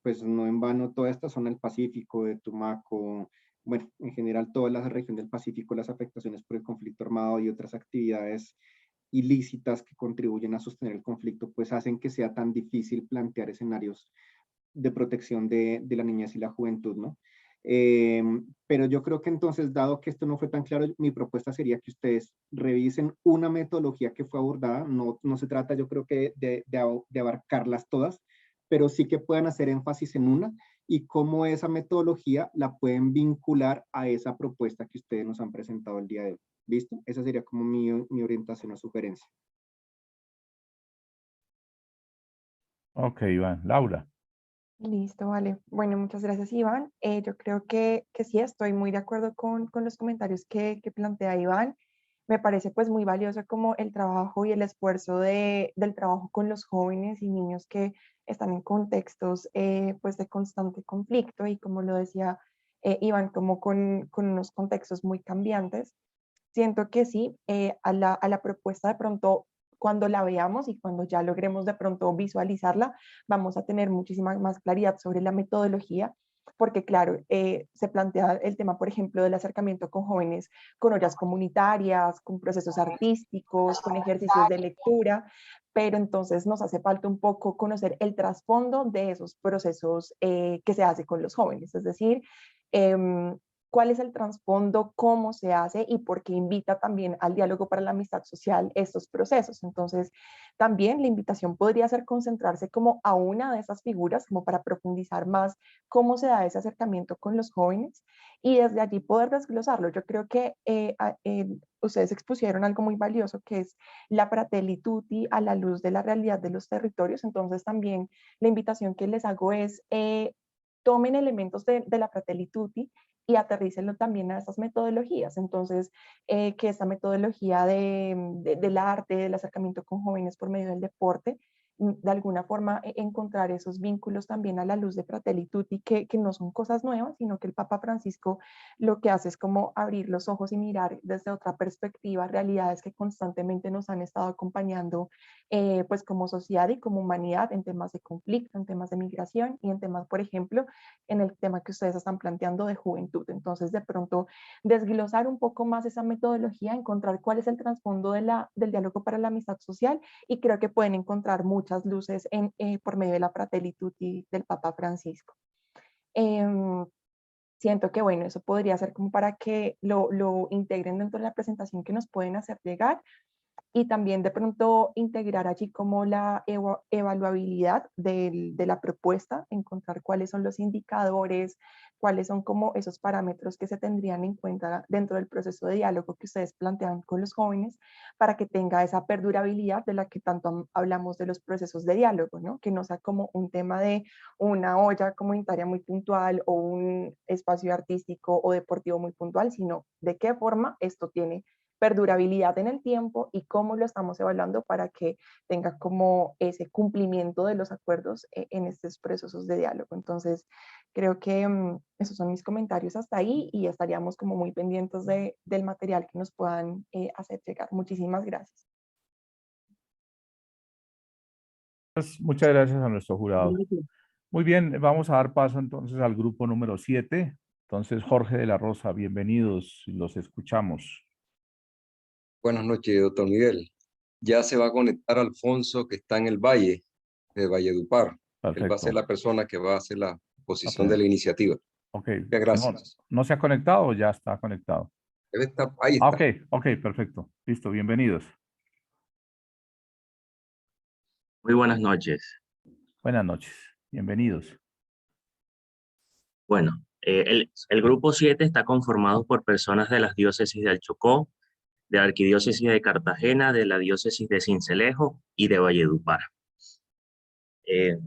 Pues no en vano toda esta zona del Pacífico, de Tumaco, bueno, en general toda la región del Pacífico, las afectaciones por el conflicto armado y otras actividades ilícitas que contribuyen a sostener el conflicto, pues hacen que sea tan difícil plantear escenarios de protección de la niñez y la juventud, ¿no? Pero yo creo que entonces, dado que esto no fue tan claro, mi propuesta sería que ustedes revisen una metodología que fue abordada. No se trata, yo creo que de abarcarlas todas, pero sí que puedan hacer énfasis en una y cómo esa metodología la pueden vincular a esa propuesta que ustedes nos han presentado el día de hoy. ¿Listo? Esa sería como mi orientación o sugerencia. Ok, Iván. Laura. Listo, vale. Bueno, muchas gracias, Iván. Yo creo que sí, estoy muy de acuerdo con los comentarios que plantea Iván. Me parece pues muy valioso como el trabajo y el esfuerzo del trabajo con los jóvenes y niños que están en contextos pues de constante conflicto y como lo decía Iván, como con unos contextos muy cambiantes. Siento que sí, a la propuesta de pronto, cuando la veamos y cuando ya logremos de pronto visualizarla, vamos a tener muchísima más claridad sobre la metodología, porque claro, se plantea el tema, por ejemplo, del acercamiento con jóvenes, con ollas comunitarias, con procesos artísticos, con ejercicios de lectura, pero entonces nos hace falta un poco conocer el trasfondo de esos procesos que se hace con los jóvenes, es decir, cuál es el trasfondo, cómo se hace y por qué invita también al diálogo para la amistad social estos procesos. Entonces, también la invitación podría ser concentrarse como a una de esas figuras, como para profundizar más cómo se da ese acercamiento con los jóvenes y desde allí poder desglosarlo. Yo creo que ustedes expusieron algo muy valioso que es la Fratelli Tutti a la luz de la realidad de los territorios. Entonces, también la invitación que les hago es tomen elementos de la Fratelli Tutti y aterrícenlo también a estas metodologías. Entonces, que esta metodología del arte, del acercamiento con jóvenes por medio del deporte, de alguna forma encontrar esos vínculos también a la luz de Fratelli Tutti, que no son cosas nuevas, sino que el Papa Francisco lo que hace es como abrir los ojos y mirar desde otra perspectiva realidades que constantemente nos han estado acompañando pues como sociedad y como humanidad en temas de conflicto, en temas de migración y en temas, por ejemplo, en el tema que ustedes están planteando de juventud. Entonces, de pronto, desglosar un poco más esa metodología, encontrar cuál es el trasfondo del diálogo para la amistad social y creo que pueden encontrar muchas luces por medio de la Fratelli Tutti del Papa Francisco. Siento que, bueno, eso podría ser como para que lo integren dentro de la presentación que nos pueden hacer llegar y también de pronto integrar allí como la evaluabilidad de la propuesta, encontrar cuáles son los indicadores, cuáles son como esos parámetros que se tendrían en cuenta dentro del proceso de diálogo que ustedes plantean con los jóvenes para que tenga esa perdurabilidad de la que tanto hablamos de los procesos de diálogo, ¿no? Que no sea como un tema de una olla comunitaria muy puntual o un espacio artístico o deportivo muy puntual, sino de qué forma esto tiene perdurabilidad en el tiempo y cómo lo estamos evaluando para que tenga como ese cumplimiento de los acuerdos en estos procesos de diálogo. Entonces, creo que esos son mis comentarios hasta ahí y estaríamos como muy pendientes del material que nos puedan hacer llegar. Muchísimas gracias. Pues, muchas gracias a nuestro jurado. Muy bien, vamos a dar paso entonces al grupo número 7. Entonces, Jorge de la Rosa, bienvenidos, los escuchamos. Buenas noches, doctor Miguel. Ya se va a conectar Alfonso, que está en el Valle, de Valledupar. Él va a ser la persona que va a hacer la posición de la iniciativa. Ok. Bien, gracias. ¿No se ha conectado o ya está conectado? Ahí está. Ok, perfecto. Listo, bienvenidos. Muy buenas noches. Buenas noches, bienvenidos. Bueno, el grupo 7 está conformado por personas de las diócesis del Chocó, de la arquidiócesis de Cartagena, de la diócesis de Sincelejo y de Valledupar.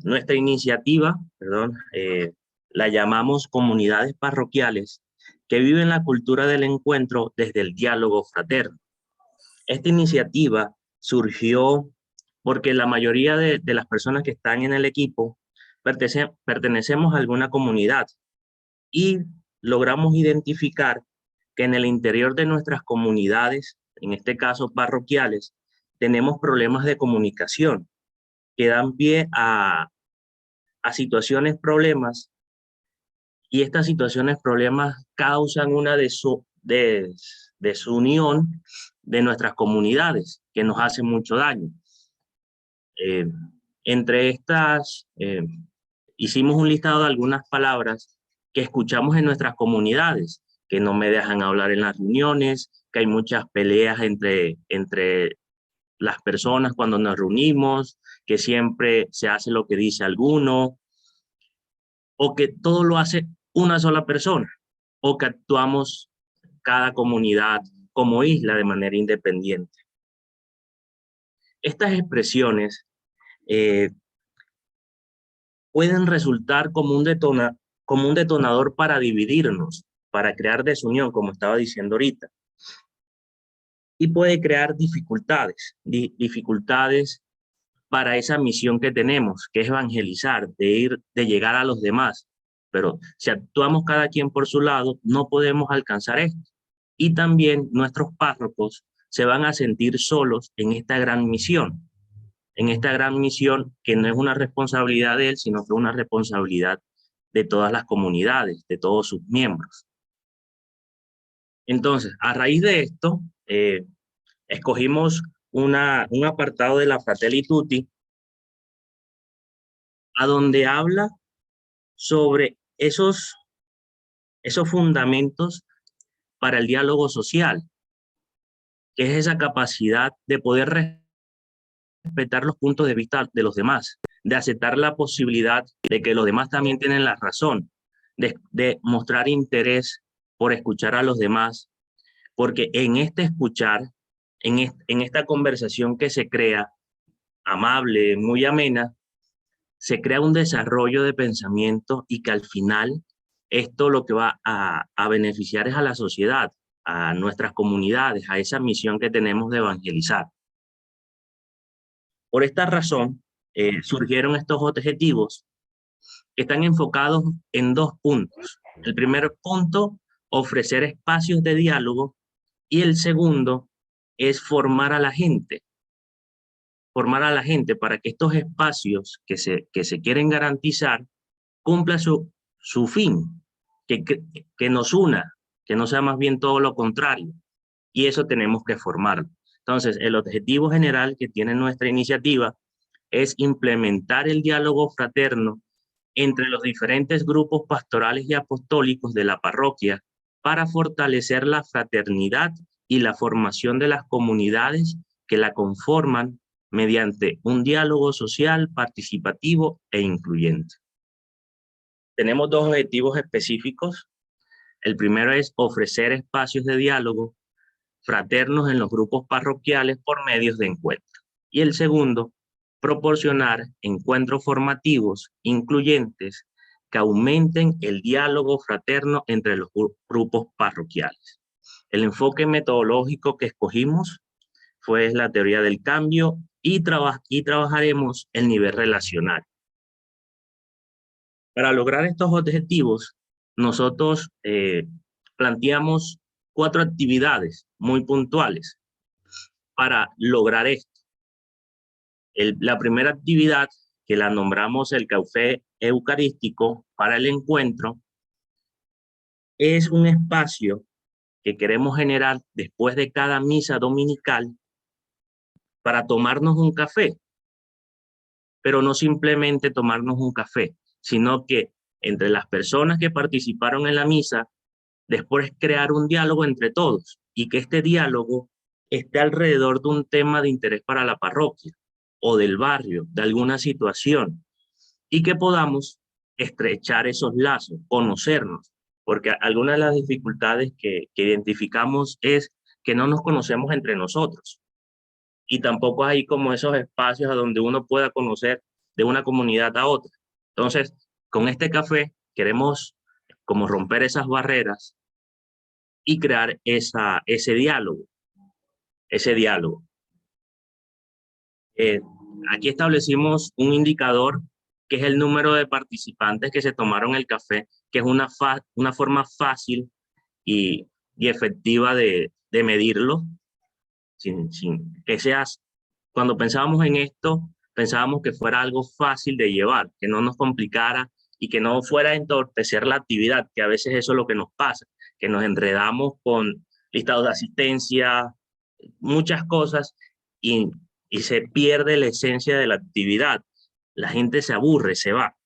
Nuestra iniciativa, la llamamos comunidades parroquiales que viven la cultura del encuentro desde el diálogo fraterno. Esta iniciativa surgió porque la mayoría de las personas que están en el equipo pertenecemos a alguna comunidad y logramos identificar que en el interior de nuestras comunidades, en este caso parroquiales, tenemos problemas de comunicación que dan pie a a situaciones problemas, y estas situaciones problemas causan una desunión de nuestras comunidades que nos hace mucho daño. Entre estas, hicimos un listado de algunas palabras que escuchamos en nuestras comunidades, que no me dejan hablar en las reuniones, que hay muchas peleas entre las personas cuando nos reunimos, que siempre se hace lo que dice alguno, o que todo lo hace una sola persona, o que actuamos cada comunidad como isla de manera independiente. Estas expresiones pueden resultar como un detonador para dividirnos, para crear desunión, como estaba diciendo ahorita. Y puede crear dificultades para esa misión que tenemos, que es evangelizar, de llegar a los demás. Pero si actuamos cada quien por su lado, no podemos alcanzar esto. Y también nuestros párrocos se van a sentir solos en esta gran misión. En esta gran misión que no es una responsabilidad de él, sino que es una responsabilidad de todas las comunidades, de todos sus miembros. Entonces, a raíz de esto, escogimos un apartado de la Fratelli Tutti, a donde habla sobre esos fundamentos para el diálogo social, que es esa capacidad de poder respetar los puntos de vista de los demás, de aceptar la posibilidad de que los demás también tienen la razón, de mostrar interés por escuchar a los demás, porque en este escuchar, en esta conversación que se crea, amable, muy amena, se crea un desarrollo de pensamiento y que al final esto lo que va a beneficiar es a la sociedad, a nuestras comunidades, a esa misión que tenemos de evangelizar. Por esta razón, surgieron estos objetivos que están enfocados en 2 puntos. El primer punto, ofrecer espacios de diálogo, y el segundo es formar a la gente para que estos espacios que se quieren garantizar cumplan su fin, que nos una, que no sea más bien todo lo contrario, y eso tenemos que formarlo. Entonces, el objetivo general que tiene nuestra iniciativa es implementar el diálogo fraterno entre los diferentes grupos pastorales y apostólicos de la parroquia para fortalecer la fraternidad y la formación de las comunidades que la conforman mediante un diálogo social, participativo e incluyente. Tenemos 2 objetivos específicos. El primero es ofrecer espacios de diálogo fraternos en los grupos parroquiales por medios de encuentro. Y el segundo, proporcionar encuentros formativos incluyentes que aumenten el diálogo fraterno entre los grupos parroquiales. El enfoque metodológico que escogimos fue la teoría del cambio y trabajaremos el nivel relacional. Para lograr estos objetivos, nosotros planteamos 4 actividades muy puntuales para lograr esto. La primera actividad, que la nombramos el café eucarístico para el encuentro, es un espacio que queremos generar después de cada misa dominical para tomarnos un café, pero no simplemente tomarnos un café, sino que entre las personas que participaron en la misa, después crear un diálogo entre todos y que este diálogo esté alrededor de un tema de interés para la parroquia o del barrio, de alguna situación, y que podamos estrechar esos lazos, conocernos, porque algunas de las dificultades que identificamos es que no nos conocemos entre nosotros y tampoco hay como esos espacios a donde uno pueda conocer de una comunidad a otra. Entonces, con este café queremos como romper esas barreras y crear ese diálogo. Aquí establecimos un indicador que es el número de participantes que se tomaron el café, que es una forma fácil y efectiva de medirlo, sin que seas. Cuando pensábamos en esto, pensábamos que fuera algo fácil de llevar, que no nos complicara y que no fuera a entorpecer la actividad, que a veces eso es lo que nos pasa, que nos enredamos con listados de asistencia, muchas cosas, y se pierde la esencia de la actividad. La gente se aburre, se va.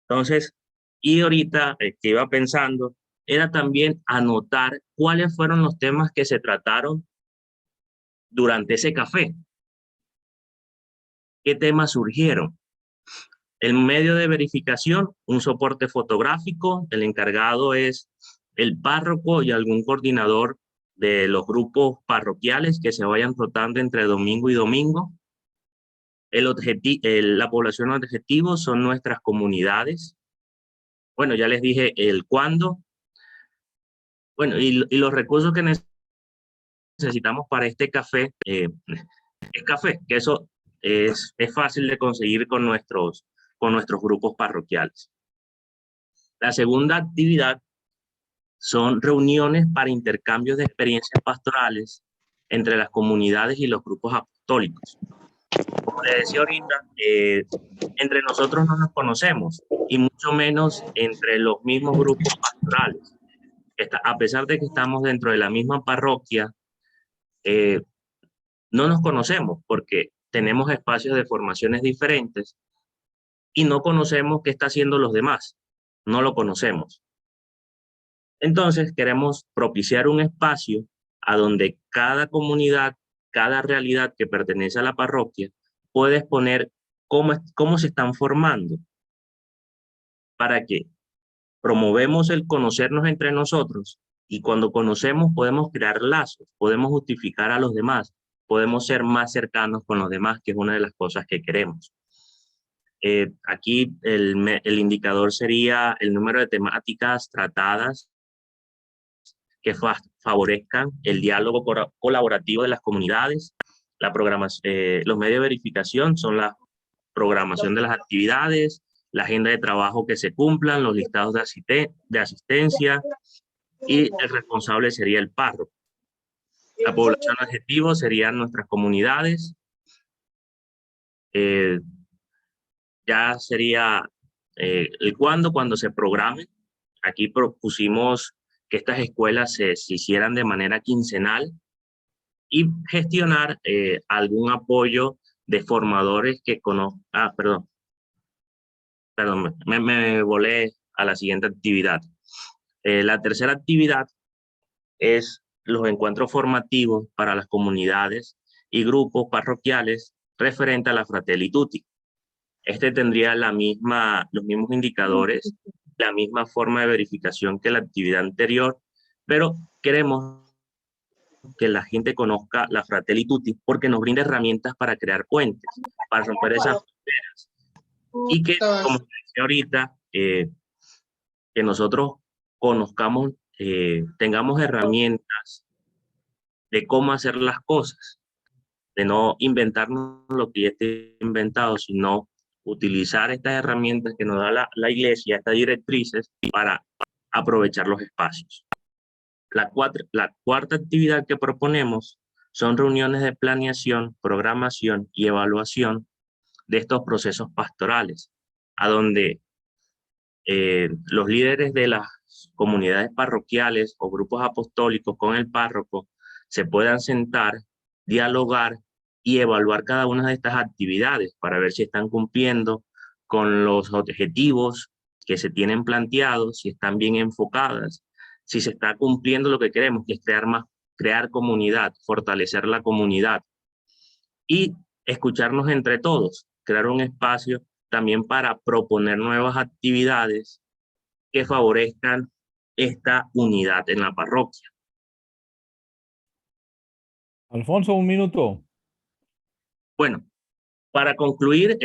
Entonces, y ahorita que iba pensando, era también anotar cuáles fueron los temas que se trataron durante ese café. ¿Qué temas surgieron? El medio de verificación, un soporte fotográfico, el encargado es el párroco y algún coordinador de los grupos parroquiales que se vayan rotando entre domingo y domingo. La población objetivo son nuestras comunidades. Bueno, ya les dije el cuándo. Bueno, y los recursos que necesitamos para este café, es café, que eso es fácil de conseguir con nuestros grupos parroquiales. La segunda actividad son reuniones para intercambios de experiencias pastorales entre las comunidades y los grupos apostólicos. Como les decía ahorita, entre nosotros no nos conocemos, y mucho menos entre los mismos grupos pastorales. A pesar de que estamos dentro de la misma parroquia, no nos conocemos porque tenemos espacios de formaciones diferentes y no conocemos qué está haciendo los demás, no lo conocemos. Entonces queremos propiciar un espacio a donde cada comunidad, cada realidad que pertenece a la parroquia puede exponer cómo se están formando, para que promovemos el conocernos entre nosotros, y cuando conocemos podemos crear lazos, podemos justificar a los demás, podemos ser más cercanos con los demás, que es una de las cosas que queremos. Aquí el indicador sería el número de temáticas tratadas que favorezcan el diálogo colaborativo de las comunidades. La programación, los medios de verificación son la programación de las actividades, la agenda de trabajo que se cumplan, los listados de asistencia, y el responsable sería el párroco. La población objetivo serían nuestras comunidades. Ya sería el cuando se programe. Aquí propusimos que estas escuelas se hicieran de manera quincenal y gestionar algún apoyo de formadores que conozcan. Perdón, me volé a la siguiente actividad. La tercera actividad es los encuentros formativos para las comunidades y grupos parroquiales referente a la Fratelli Tutti. Este tendría los mismos indicadores, la misma forma de verificación que la actividad anterior, pero queremos que la gente conozca la Fratelli Tutti porque nos brinda herramientas para crear puentes, para romper esas fronteras. Y que, como decía ahorita, que nosotros conozcamos, tengamos herramientas de cómo hacer las cosas, de no inventarnos lo que ya esté inventado, sino utilizar estas herramientas que nos da la iglesia, estas directrices, para aprovechar los espacios. La cuarta actividad que proponemos son reuniones de planeación, programación y evaluación de estos procesos pastorales, a donde los líderes de las comunidades parroquiales o grupos apostólicos con el párroco se puedan sentar, dialogar y evaluar cada una de estas actividades para ver si están cumpliendo con los objetivos que se tienen planteados, si están bien enfocadas, si se está cumpliendo lo que queremos, que es crear comunidad, fortalecer la comunidad y escucharnos entre todos, crear un espacio también para proponer nuevas actividades que favorezcan esta unidad en la parroquia. Alfonso, un minuto. Bueno, para concluir,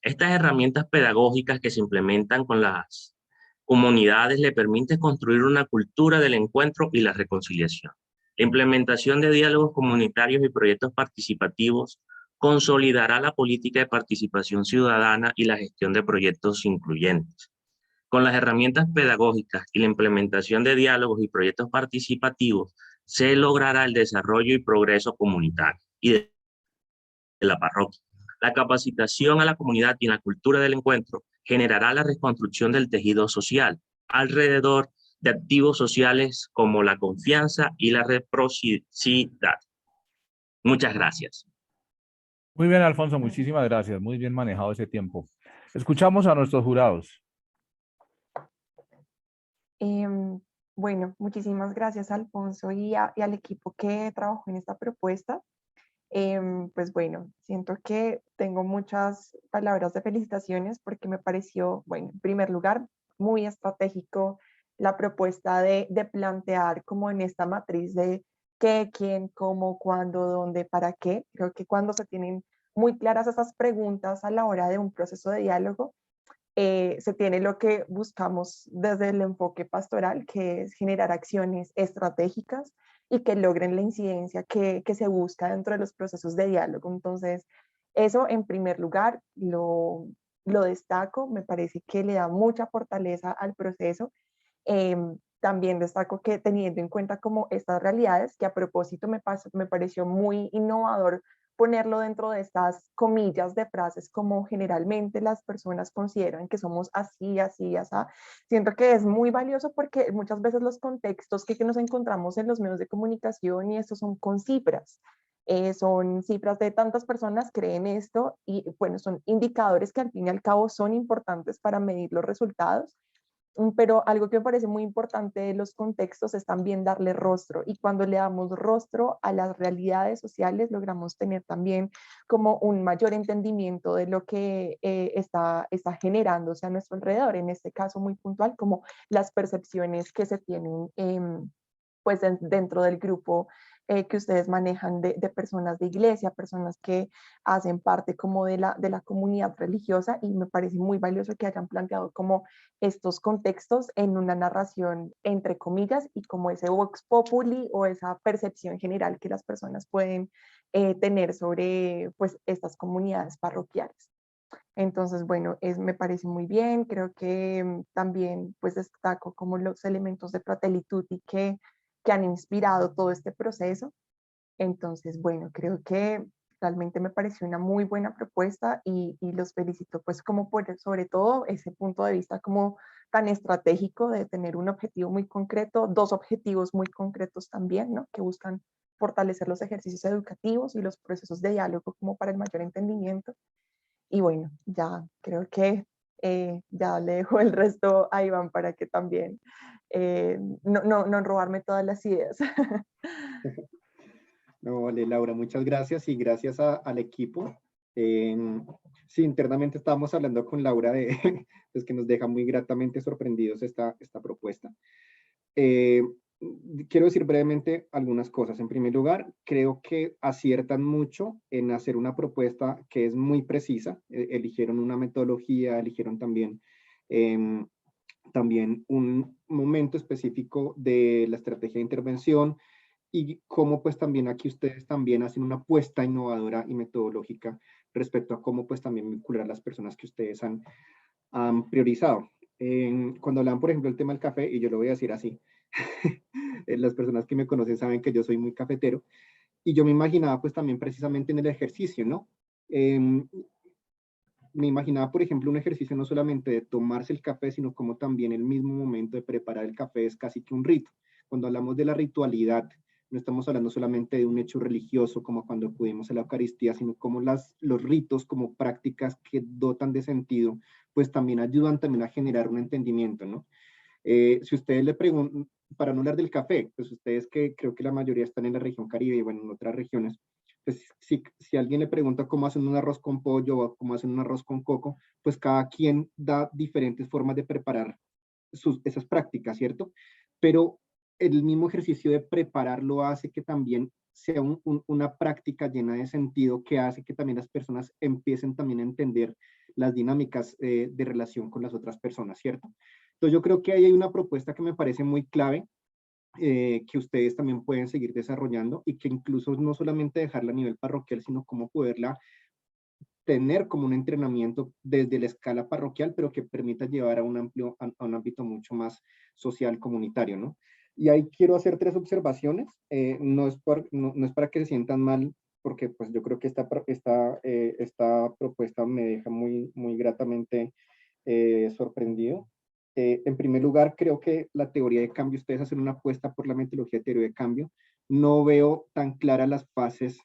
estas herramientas pedagógicas que se implementan con las comunidades le permiten construir una cultura del encuentro y la reconciliación. La implementación de diálogos comunitarios y proyectos participativos consolidará la política de participación ciudadana y la gestión de proyectos incluyentes. Con las herramientas pedagógicas y la implementación de diálogos y proyectos participativos, se logrará el desarrollo y progreso comunitario y de la parroquia. La capacitación a la comunidad y en la cultura del encuentro generará la reconstrucción del tejido social alrededor de activos sociales como la confianza y la reciprocidad. Muchas gracias. Muy bien, Alfonso, muchísimas gracias. Muy bien manejado ese tiempo. Escuchamos a nuestros jurados. Bueno, muchísimas gracias, Alfonso, y al equipo que trabajó en esta propuesta. Pues bueno, siento que tengo muchas palabras de felicitaciones porque me pareció, bueno, en primer lugar, muy estratégico la propuesta de plantear como en esta matriz de qué, quién, cómo, cuándo, dónde, para qué. Creo que cuando se tienen muy claras esas preguntas a la hora de un proceso de diálogo, se tiene lo que buscamos desde el enfoque pastoral, que es generar acciones estratégicas y que logren la incidencia que se busca dentro de los procesos de diálogo. Entonces, eso en primer lugar lo destaco, me parece que le da mucha fortaleza al proceso. También destaco que teniendo en cuenta como estas realidades, que a propósito me pareció muy innovador ponerlo dentro de estas comillas de frases como generalmente las personas consideran que somos así, así, así. Siento que es muy valioso porque muchas veces los contextos que nos encontramos en los medios de comunicación y estos son con cifras. Son cifras de tantas personas creen esto y bueno, son indicadores que al fin y al cabo son importantes para medir los resultados. Pero algo que me parece muy importante de los contextos es también darle rostro, y cuando le damos rostro a las realidades sociales logramos tener también como un mayor entendimiento de lo que está generándose a nuestro alrededor, en este caso muy puntual como las percepciones que se tienen pues dentro del grupo que ustedes manejan de personas de iglesia, personas que hacen parte como de la comunidad religiosa, y me parece muy valioso que hayan planteado como estos contextos en una narración entre comillas y como ese vox populi o esa percepción general que las personas pueden tener sobre pues estas comunidades parroquiales. Entonces, bueno, me parece muy bien, creo que también pues destaco como los elementos de Fratelli Tutti que han inspirado todo este proceso. Entonces, bueno, creo que realmente me pareció una muy buena propuesta y los felicito pues como por sobre todo ese punto de vista como tan estratégico de tener un objetivo muy concreto, dos objetivos muy concretos también, ¿no? Que buscan fortalecer los ejercicios educativos y los procesos de diálogo como para el mayor entendimiento. Y bueno, ya creo que ya le dejo el resto a Iván para que también no robarme todas las ideas. No, vale, Laura, muchas gracias y gracias al equipo. Sí, internamente estábamos hablando con Laura de pues que nos deja muy gratamente sorprendidos esta propuesta. Quiero decir brevemente algunas cosas. En primer lugar, creo que aciertan mucho en hacer una propuesta que es muy precisa. Eligieron una metodología, eligieron también un momento específico de la estrategia de intervención, y cómo pues también aquí ustedes también hacen una apuesta innovadora y metodológica respecto a cómo pues también vincular a las personas que ustedes han priorizado. Cuando hablan, por ejemplo, el tema del café, y yo lo voy a decir así, las personas que me conocen saben que yo soy muy cafetero, y yo me imaginaba pues también precisamente en el ejercicio, ¿no? Me imaginaba, por ejemplo, un ejercicio no solamente de tomarse el café, sino como también el mismo momento de preparar el café es casi que un rito. Cuando hablamos de la ritualidad, no estamos hablando solamente de un hecho religioso como cuando acudimos a la Eucaristía, sino como los ritos como prácticas que dotan de sentido, pues también ayudan también a generar un entendimiento, ¿no? Si ustedes le preguntan, para no hablar del café, pues ustedes que creo que la mayoría están en la región Caribe y bueno, en otras regiones, pues si alguien le pregunta cómo hacen un arroz con pollo o cómo hacen un arroz con coco, pues cada quien da diferentes formas de preparar esas prácticas, ¿cierto? Pero el mismo ejercicio de prepararlo hace que también sea una práctica llena de sentido, que hace que también las personas empiecen también a entender las dinámicas de relación con las otras personas, ¿cierto? Entonces yo creo que ahí hay una propuesta que me parece muy clave, que ustedes también pueden seguir desarrollando, y que incluso no solamente dejarla a nivel parroquial, sino cómo poderla tener como un entrenamiento desde la escala parroquial, pero que permita llevar a un ámbito mucho más social, comunitario, ¿no? Y ahí quiero hacer 3 observaciones. No es para que se sientan mal porque pues yo creo que esta propuesta me deja muy gratamente sorprendido. En primer lugar, creo que la teoría de cambio, ustedes hacen una apuesta por la metodología de teoría de cambio. No veo tan claras las fases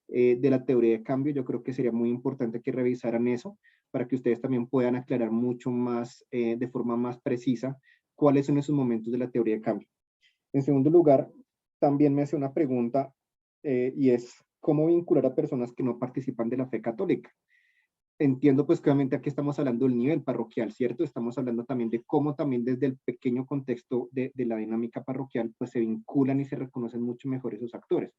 de la teoría de cambio. Yo creo que sería muy importante que revisaran eso para que ustedes también puedan aclarar mucho más, de forma más precisa, cuáles son esos momentos de la teoría de cambio. En segundo lugar, también me hace una pregunta y es, ¿cómo vincular a personas que no participan de la fe católica? Entiendo pues que obviamente aquí estamos hablando del nivel parroquial, ¿cierto? Estamos hablando también de cómo también desde el pequeño contexto de la dinámica parroquial pues se vinculan y se reconocen mucho mejor esos actores.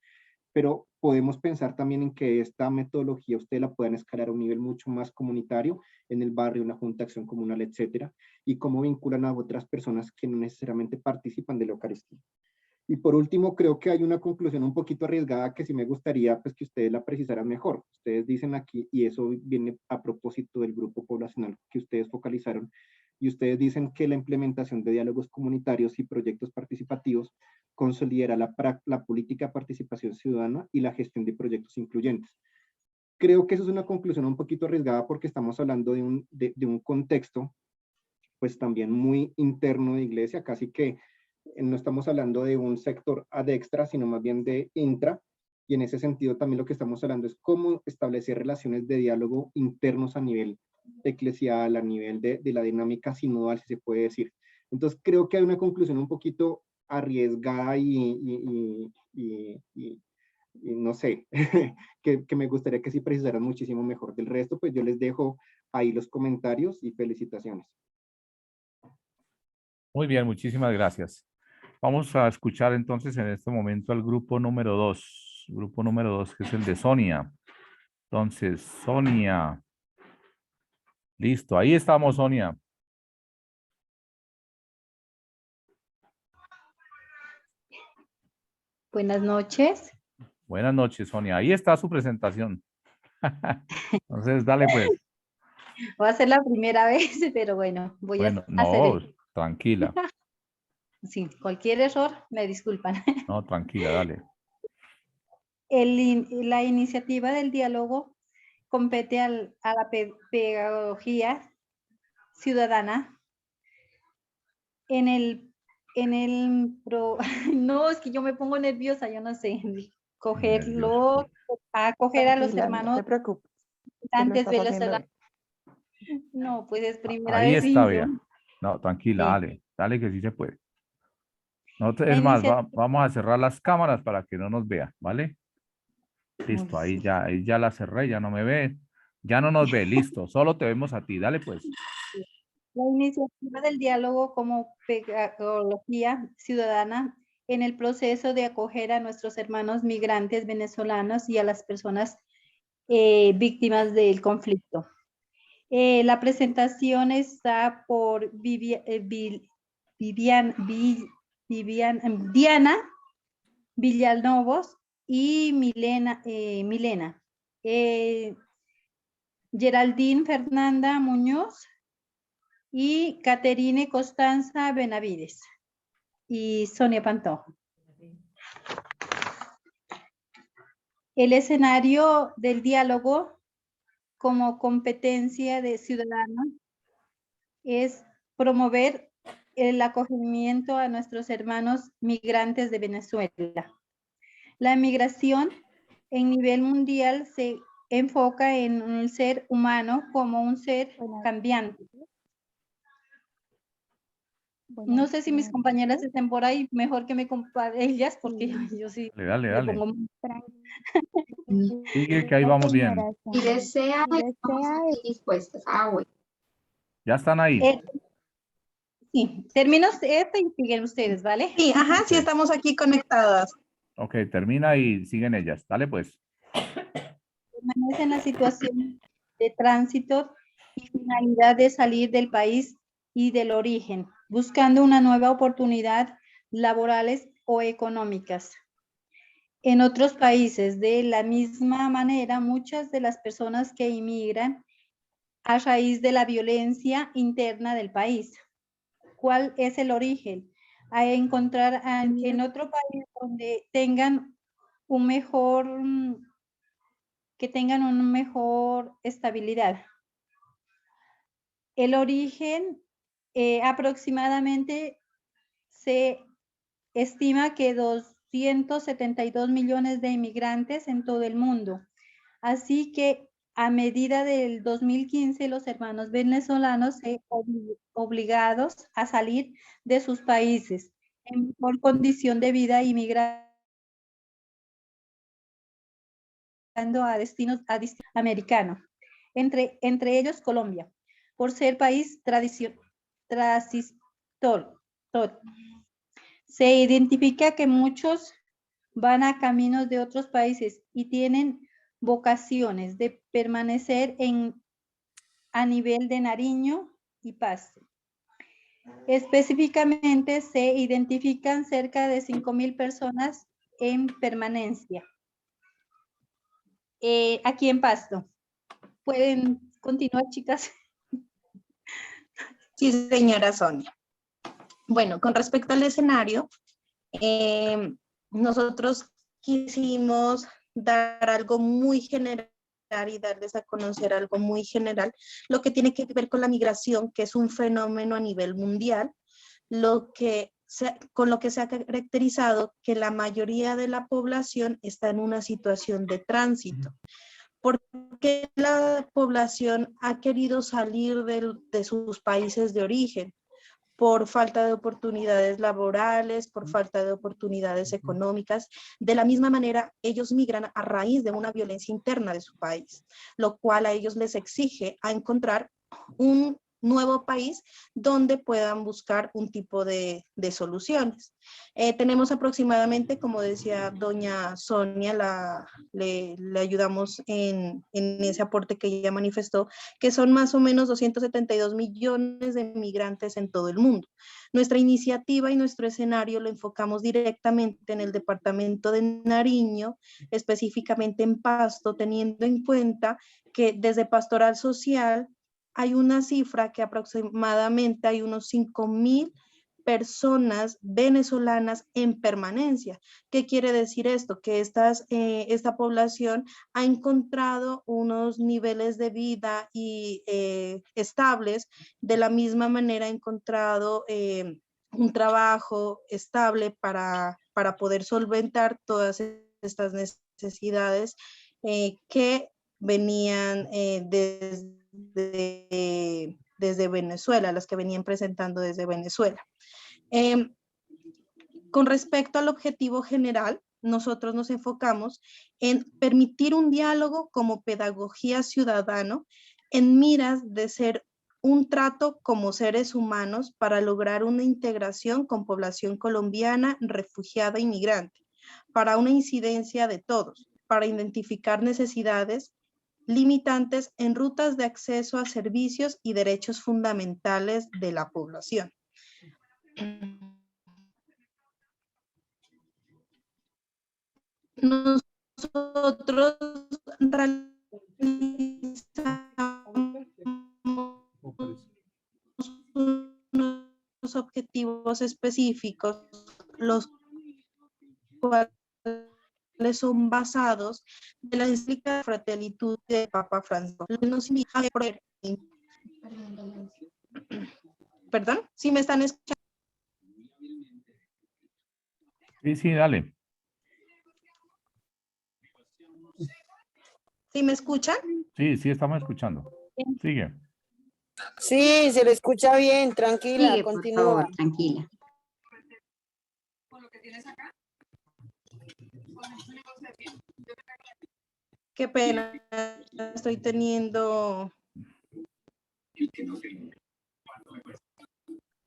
Pero podemos pensar también en que esta metodología ustedes la puedan escalar a un nivel mucho más comunitario, en el barrio, una junta de acción comunal, etcétera, y cómo vinculan a otras personas que no necesariamente participan de la Eucaristía. Y por último, creo que hay una conclusión un poquito arriesgada que sí me gustaría pues, que ustedes la precisaran mejor. Ustedes dicen aquí, y eso viene a propósito del grupo poblacional que ustedes focalizaron, y ustedes dicen que la implementación de diálogos comunitarios y proyectos participativos consolidará la política de participación ciudadana y la gestión de proyectos incluyentes. Creo que eso es una conclusión un poquito arriesgada porque estamos hablando de un contexto pues también muy interno de iglesia, casi que no estamos hablando de un sector ad extra, sino más bien de intra, y en ese sentido también lo que estamos hablando es cómo establecer relaciones de diálogo internos a nivel eclesial, a nivel de la dinámica sinodal, si se puede decir. Entonces creo que hay una conclusión un poquito arriesgada y no sé, que me gustaría que sí precisaran muchísimo mejor. Del resto, pues yo les dejo ahí los comentarios y felicitaciones. Muy bien, muchísimas gracias. Vamos a escuchar entonces en este momento al grupo número 2. Grupo número 2, que es el de Sonia. Entonces, Sonia. Listo, ahí estamos, Sonia. Buenas noches. Buenas noches, Sonia. Ahí está su presentación. Entonces, dale pues. Va a ser la primera vez, pero bueno, voy a hacer no, tranquila. Sí, cualquier error, me disculpan. No, tranquila, dale. La iniciativa del diálogo compete a la pedagogía ciudadana. No, es que yo me pongo nerviosa, yo no sé. Acoger a los hermanos. No te preocupes. Antes de No, pues es primera Ahí vez. está, vea. No, tranquila, Sí. dale que sí se puede. Es más, vamos a cerrar las cámaras para que no nos vea, ¿vale? Listo, ahí ya la cerré, ya no me ve. Ya no nos ve, listo. Solo te vemos a ti, dale pues. La iniciativa del diálogo como pedagogía ciudadana en el proceso de acoger a nuestros hermanos migrantes venezolanos y a las personas víctimas del conflicto. La presentación está por Diana Villalobos y Milena. Geraldine Fernanda Muñoz y Caterine Constanza Benavides y Sonia Pantoja. El escenario del diálogo como competencia de ciudadanos es promover el acogimiento a nuestros hermanos migrantes de Venezuela. La migración en nivel mundial se enfoca en el ser humano como un ser cambiante. No sé si mis compañeras estén por ahí, mejor que me compartan ellas, porque yo sí Dale. me pongo... Sigue que ahí vamos bien. Y desea dispuestas. Bueno. Ya están ahí. Sí, termino esta y siguen ustedes, ¿vale? Sí, ajá, sí estamos aquí conectadas. Ok, termina y siguen ellas. Dale pues. Permanece en la situación de tránsito y finalidad de salir del país y del origen, buscando una nueva oportunidad laborales o económicas. En otros países, de la misma manera, muchas de las personas que inmigran a raíz de la violencia interna del país. ¿Cuál es el origen? A encontrar en otro país donde tengan un mejor que tengan una mejor estabilidad. El origen aproximadamente se estima que 272 millones de inmigrantes en todo el mundo. Así que a medida del 2015, los hermanos venezolanos se obligados a salir de sus países en mejor condición de vida y migrando a destinos americanos, entre ellos Colombia, por ser país transitorio. Se identifica que muchos van a caminos de otros países y tienen vocaciones de permanecer a nivel de Nariño y Pasto. Específicamente se identifican cerca de 5.000 personas en permanencia. Aquí en Pasto. ¿Pueden continuar, chicas? Sí, señora Sonia. Bueno, con respecto al escenario, nosotros quisimos dar algo muy general y darles a conocer algo muy general, lo que tiene que ver con la migración, que es un fenómeno a nivel mundial, con lo que se ha caracterizado que la mayoría de la población está en una situación de tránsito. ¿Por qué la población ha querido salir de sus países de origen? Por falta de oportunidades laborales, por falta de oportunidades económicas. De la misma manera, ellos migran a raíz de una violencia interna de su país, lo cual a ellos les exige a encontrar un nuevo país donde puedan buscar un tipo de soluciones. Tenemos aproximadamente, como decía doña Sonia, le ayudamos en ese aporte que ella manifestó, que son más o menos 272 millones de migrantes en todo el mundo. Nuestra iniciativa y nuestro escenario lo enfocamos directamente en el departamento de Nariño, específicamente en Pasto, teniendo en cuenta que desde Pastoral Social hay una cifra que aproximadamente hay unos 5.000 personas venezolanas en permanencia. ¿Qué quiere decir esto? Que esta población ha encontrado unos niveles de vida estables, de la misma manera ha encontrado un trabajo estable para poder solventar todas estas necesidades que venían desde Venezuela, las que venían presentando desde Venezuela. Con respecto al objetivo general, nosotros nos enfocamos en permitir un diálogo como pedagogía ciudadano en miras de ser un trato como seres humanos para lograr una integración con población colombiana, refugiada y migrante, para una incidencia de todos, para identificar necesidades limitantes en rutas de acceso a servicios y derechos fundamentales de la población. Nosotros realizamos unos objetivos específicos, los cuales son basados en la encíclica de Fratellitud de Papa Francisco. Nos invita a poner... ¿Perdón? ¿Sí me están escuchando? Sí, dale. ¿Sí me escuchan? Sí, estamos escuchando. Sigue. Sí, se le escucha bien, tranquila, Sigue, continúa. por favor, tranquila. Qué pena, estoy teniendo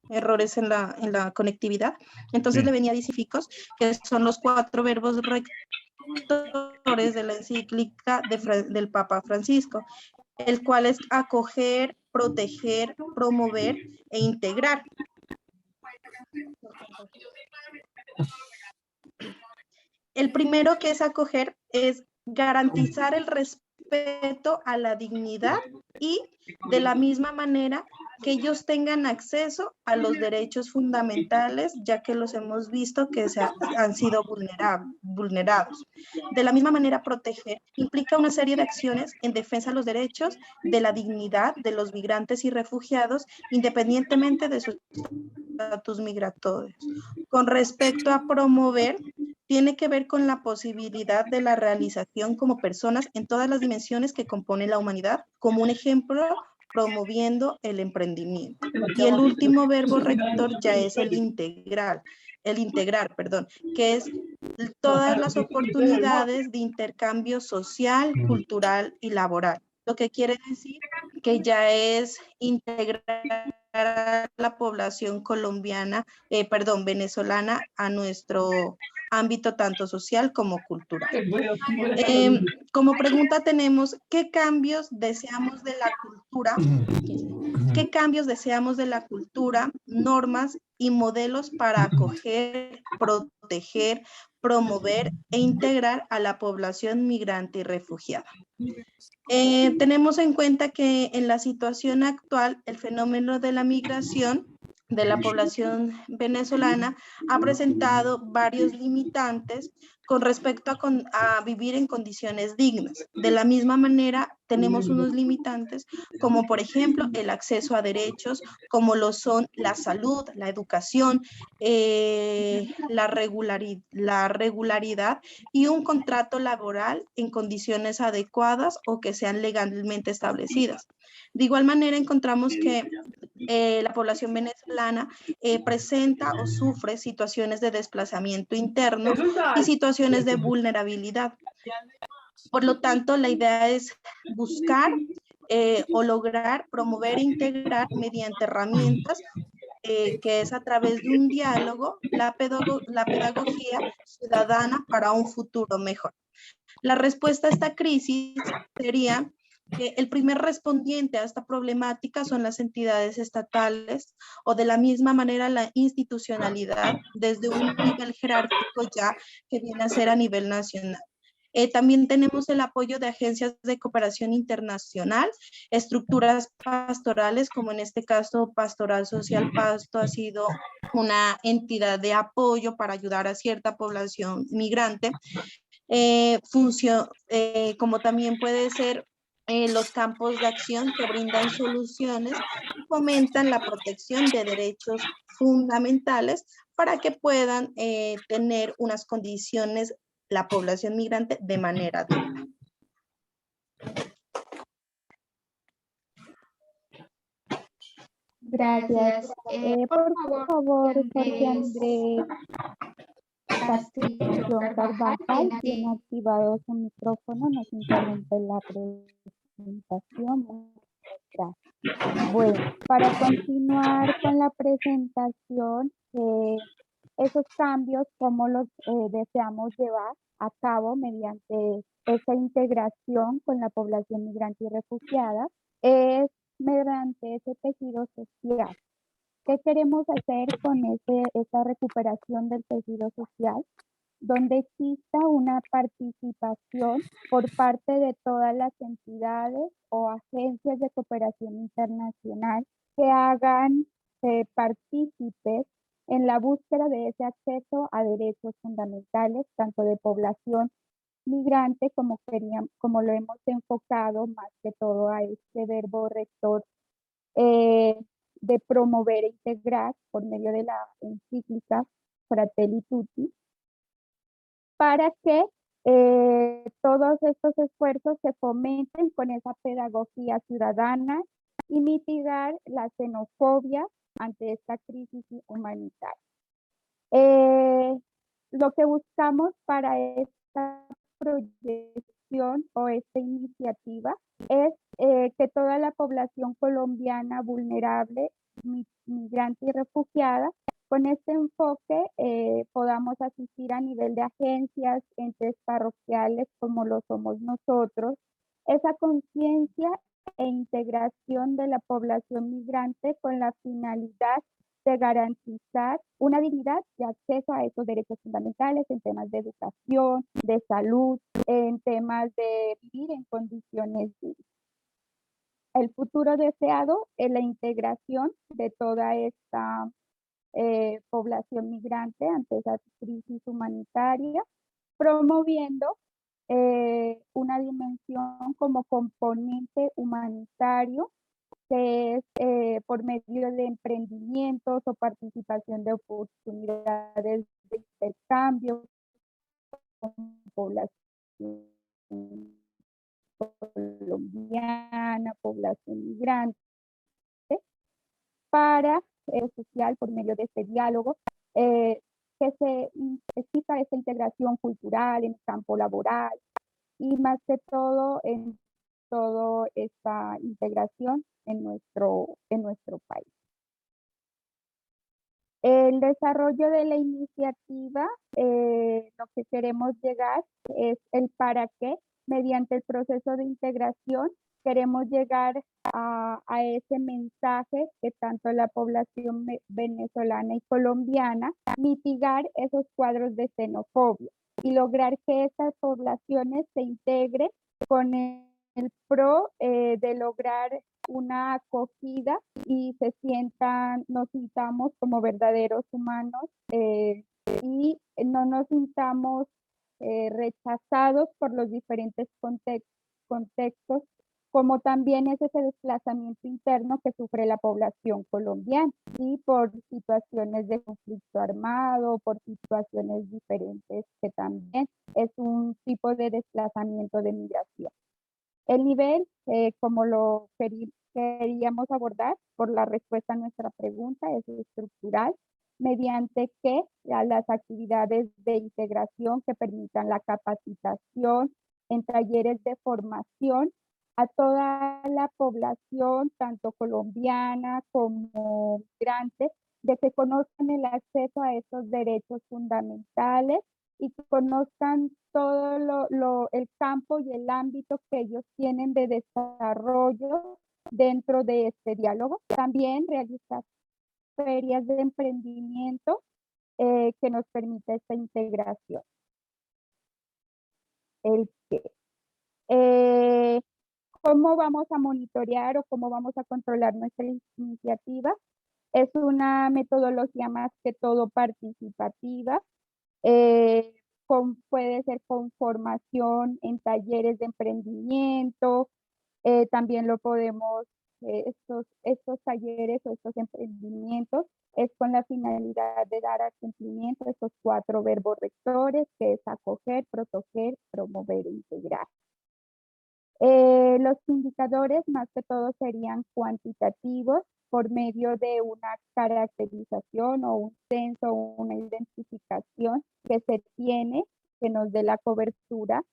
errores en la conectividad. Entonces Sí. le venía dicificos, que son los 4 verbos rectores de la encíclica del Papa Francisco, el cual es acoger, proteger, promover e integrar. El primero, que es acoger, es garantizar el respeto a la dignidad y de la misma manera que ellos tengan acceso a los derechos fundamentales, ya que los hemos visto que han sido vulnerados. De la misma manera, proteger implica una serie de acciones en defensa de los derechos, de la dignidad de los migrantes y refugiados, independientemente de su estatus migratorio. Con respecto a promover, tiene que ver con la posibilidad de la realización como personas en todas las dimensiones que componen la humanidad, como un ejemplo, promoviendo el emprendimiento. Y el último verbo rector ya es el integrar, que es todas las oportunidades de intercambio social, cultural y laboral. Lo que quiere decir que ya es integrar a la población venezolana a nuestro ámbito tanto social como cultural. Como pregunta tenemos, ¿qué cambios deseamos de la cultura? ¿Qué cambios deseamos de la cultura, normas y modelos para acoger, proteger, promover e integrar a la población migrante y refugiada? Tenemos en cuenta que en la situación actual, el fenómeno de la migración de la población venezolana ha presentado varios limitantes con respecto a vivir en condiciones dignas. De la misma manera, tenemos unos limitantes como, por ejemplo, el acceso a derechos, como lo son la salud, la educación, la regularidad y un contrato laboral en condiciones adecuadas o que sean legalmente establecidas. De igual manera, encontramos que la población venezolana presenta o sufre situaciones de desplazamiento interno y situaciones de vulnerabilidad. Por lo tanto, la idea es buscar o lograr promover e integrar mediante herramientas que es a través de un diálogo, la pedagogía ciudadana para un futuro mejor. La respuesta a esta crisis sería que el primer respondiente a esta problemática son las entidades estatales o de la misma manera la institucionalidad desde un nivel jerárquico ya que viene a ser a nivel nacional. También tenemos el apoyo de agencias de cooperación internacional, estructuras pastorales, como en este caso Pastoral Social Pasto ha sido una entidad de apoyo para ayudar a cierta población migrante. Como también puede ser los campos de acción que brindan soluciones y fomentan la protección de derechos fundamentales para que puedan tener unas condiciones la población migrante de manera digna. Gracias. Por favor, Jorge Andrés Castillo Carvajal tiene activado su micrófono, nos interrumpe la presentación. Gracias. Bueno, para continuar con la presentación, esos cambios, cómo los deseamos llevar a cabo mediante esta integración con la población migrante y refugiada, es mediante ese tejido social. ¿Qué queremos hacer con esa recuperación del tejido social? Donde exista una participación por parte de todas las entidades o agencias de cooperación internacional que hagan partícipes en la búsqueda de ese acceso a derechos fundamentales, tanto de población migrante como lo hemos enfocado más que todo a este verbo rector de promover e integrar por medio de la encíclica Fratelli Tutti, para que todos estos esfuerzos se fomenten con esa pedagogía ciudadana y mitigar la xenofobia ante esta crisis humanitaria. Lo que buscamos para esta proyección o esta iniciativa es que toda la población colombiana vulnerable, migrante y refugiada, con este enfoque podamos asistir a nivel de agencias, entes parroquiales como lo somos nosotros, esa conciencia e integración de la población migrante con la finalidad de garantizar una dignidad y acceso a esos derechos fundamentales en temas de educación, de salud, en temas de vivir en condiciones dignas. el futuro deseado es la integración de toda esta población migrante ante esa crisis humanitaria, promoviendo una dimensión como componente humanitario, que es por medio de emprendimientos o participación de oportunidades de intercambio con población colombiana, población migrante, para social por medio de este diálogo, que se exista esta integración cultural en el campo laboral y más que todo en toda esta integración en nuestro país. El desarrollo de la iniciativa, lo que queremos llegar es el para qué. Mediante el proceso de integración queremos llegar a ese mensaje que tanto la población venezolana y colombiana, mitigar esos cuadros de xenofobia y lograr que estas poblaciones se integren con el pro de lograr una acogida y nos sintamos como verdaderos humanos y no nos sintamos rechazados por los diferentes contextos, como también es ese desplazamiento interno que sufre la población colombiana, y por situaciones de conflicto armado, por situaciones diferentes, que también es un tipo de desplazamiento de migración. El nivel, como lo queríamos abordar por la respuesta a nuestra pregunta, es estructural, mediante que las actividades de integración que permitan la capacitación en talleres de formación a toda la población, tanto colombiana como migrante, de que conozcan el acceso a esos derechos fundamentales y que conozcan todo el campo y el ámbito que ellos tienen de desarrollo dentro de este diálogo. También realizar ferias de emprendimiento que nos permita esta integración. ¿Cómo vamos a monitorear o cómo vamos a controlar nuestra iniciativa? Es una metodología más que todo participativa. Puede ser con formación en talleres de emprendimiento, también lo podemos, estos talleres o estos emprendimientos es con la finalidad de dar a cumplimiento estos 4 verbos rectores, que es acoger, proteger, promover e integrar. Los indicadores más que todo serían cuantitativos por medio de una caracterización o un censo o una identificación que se tiene, que nos dé la cobertura.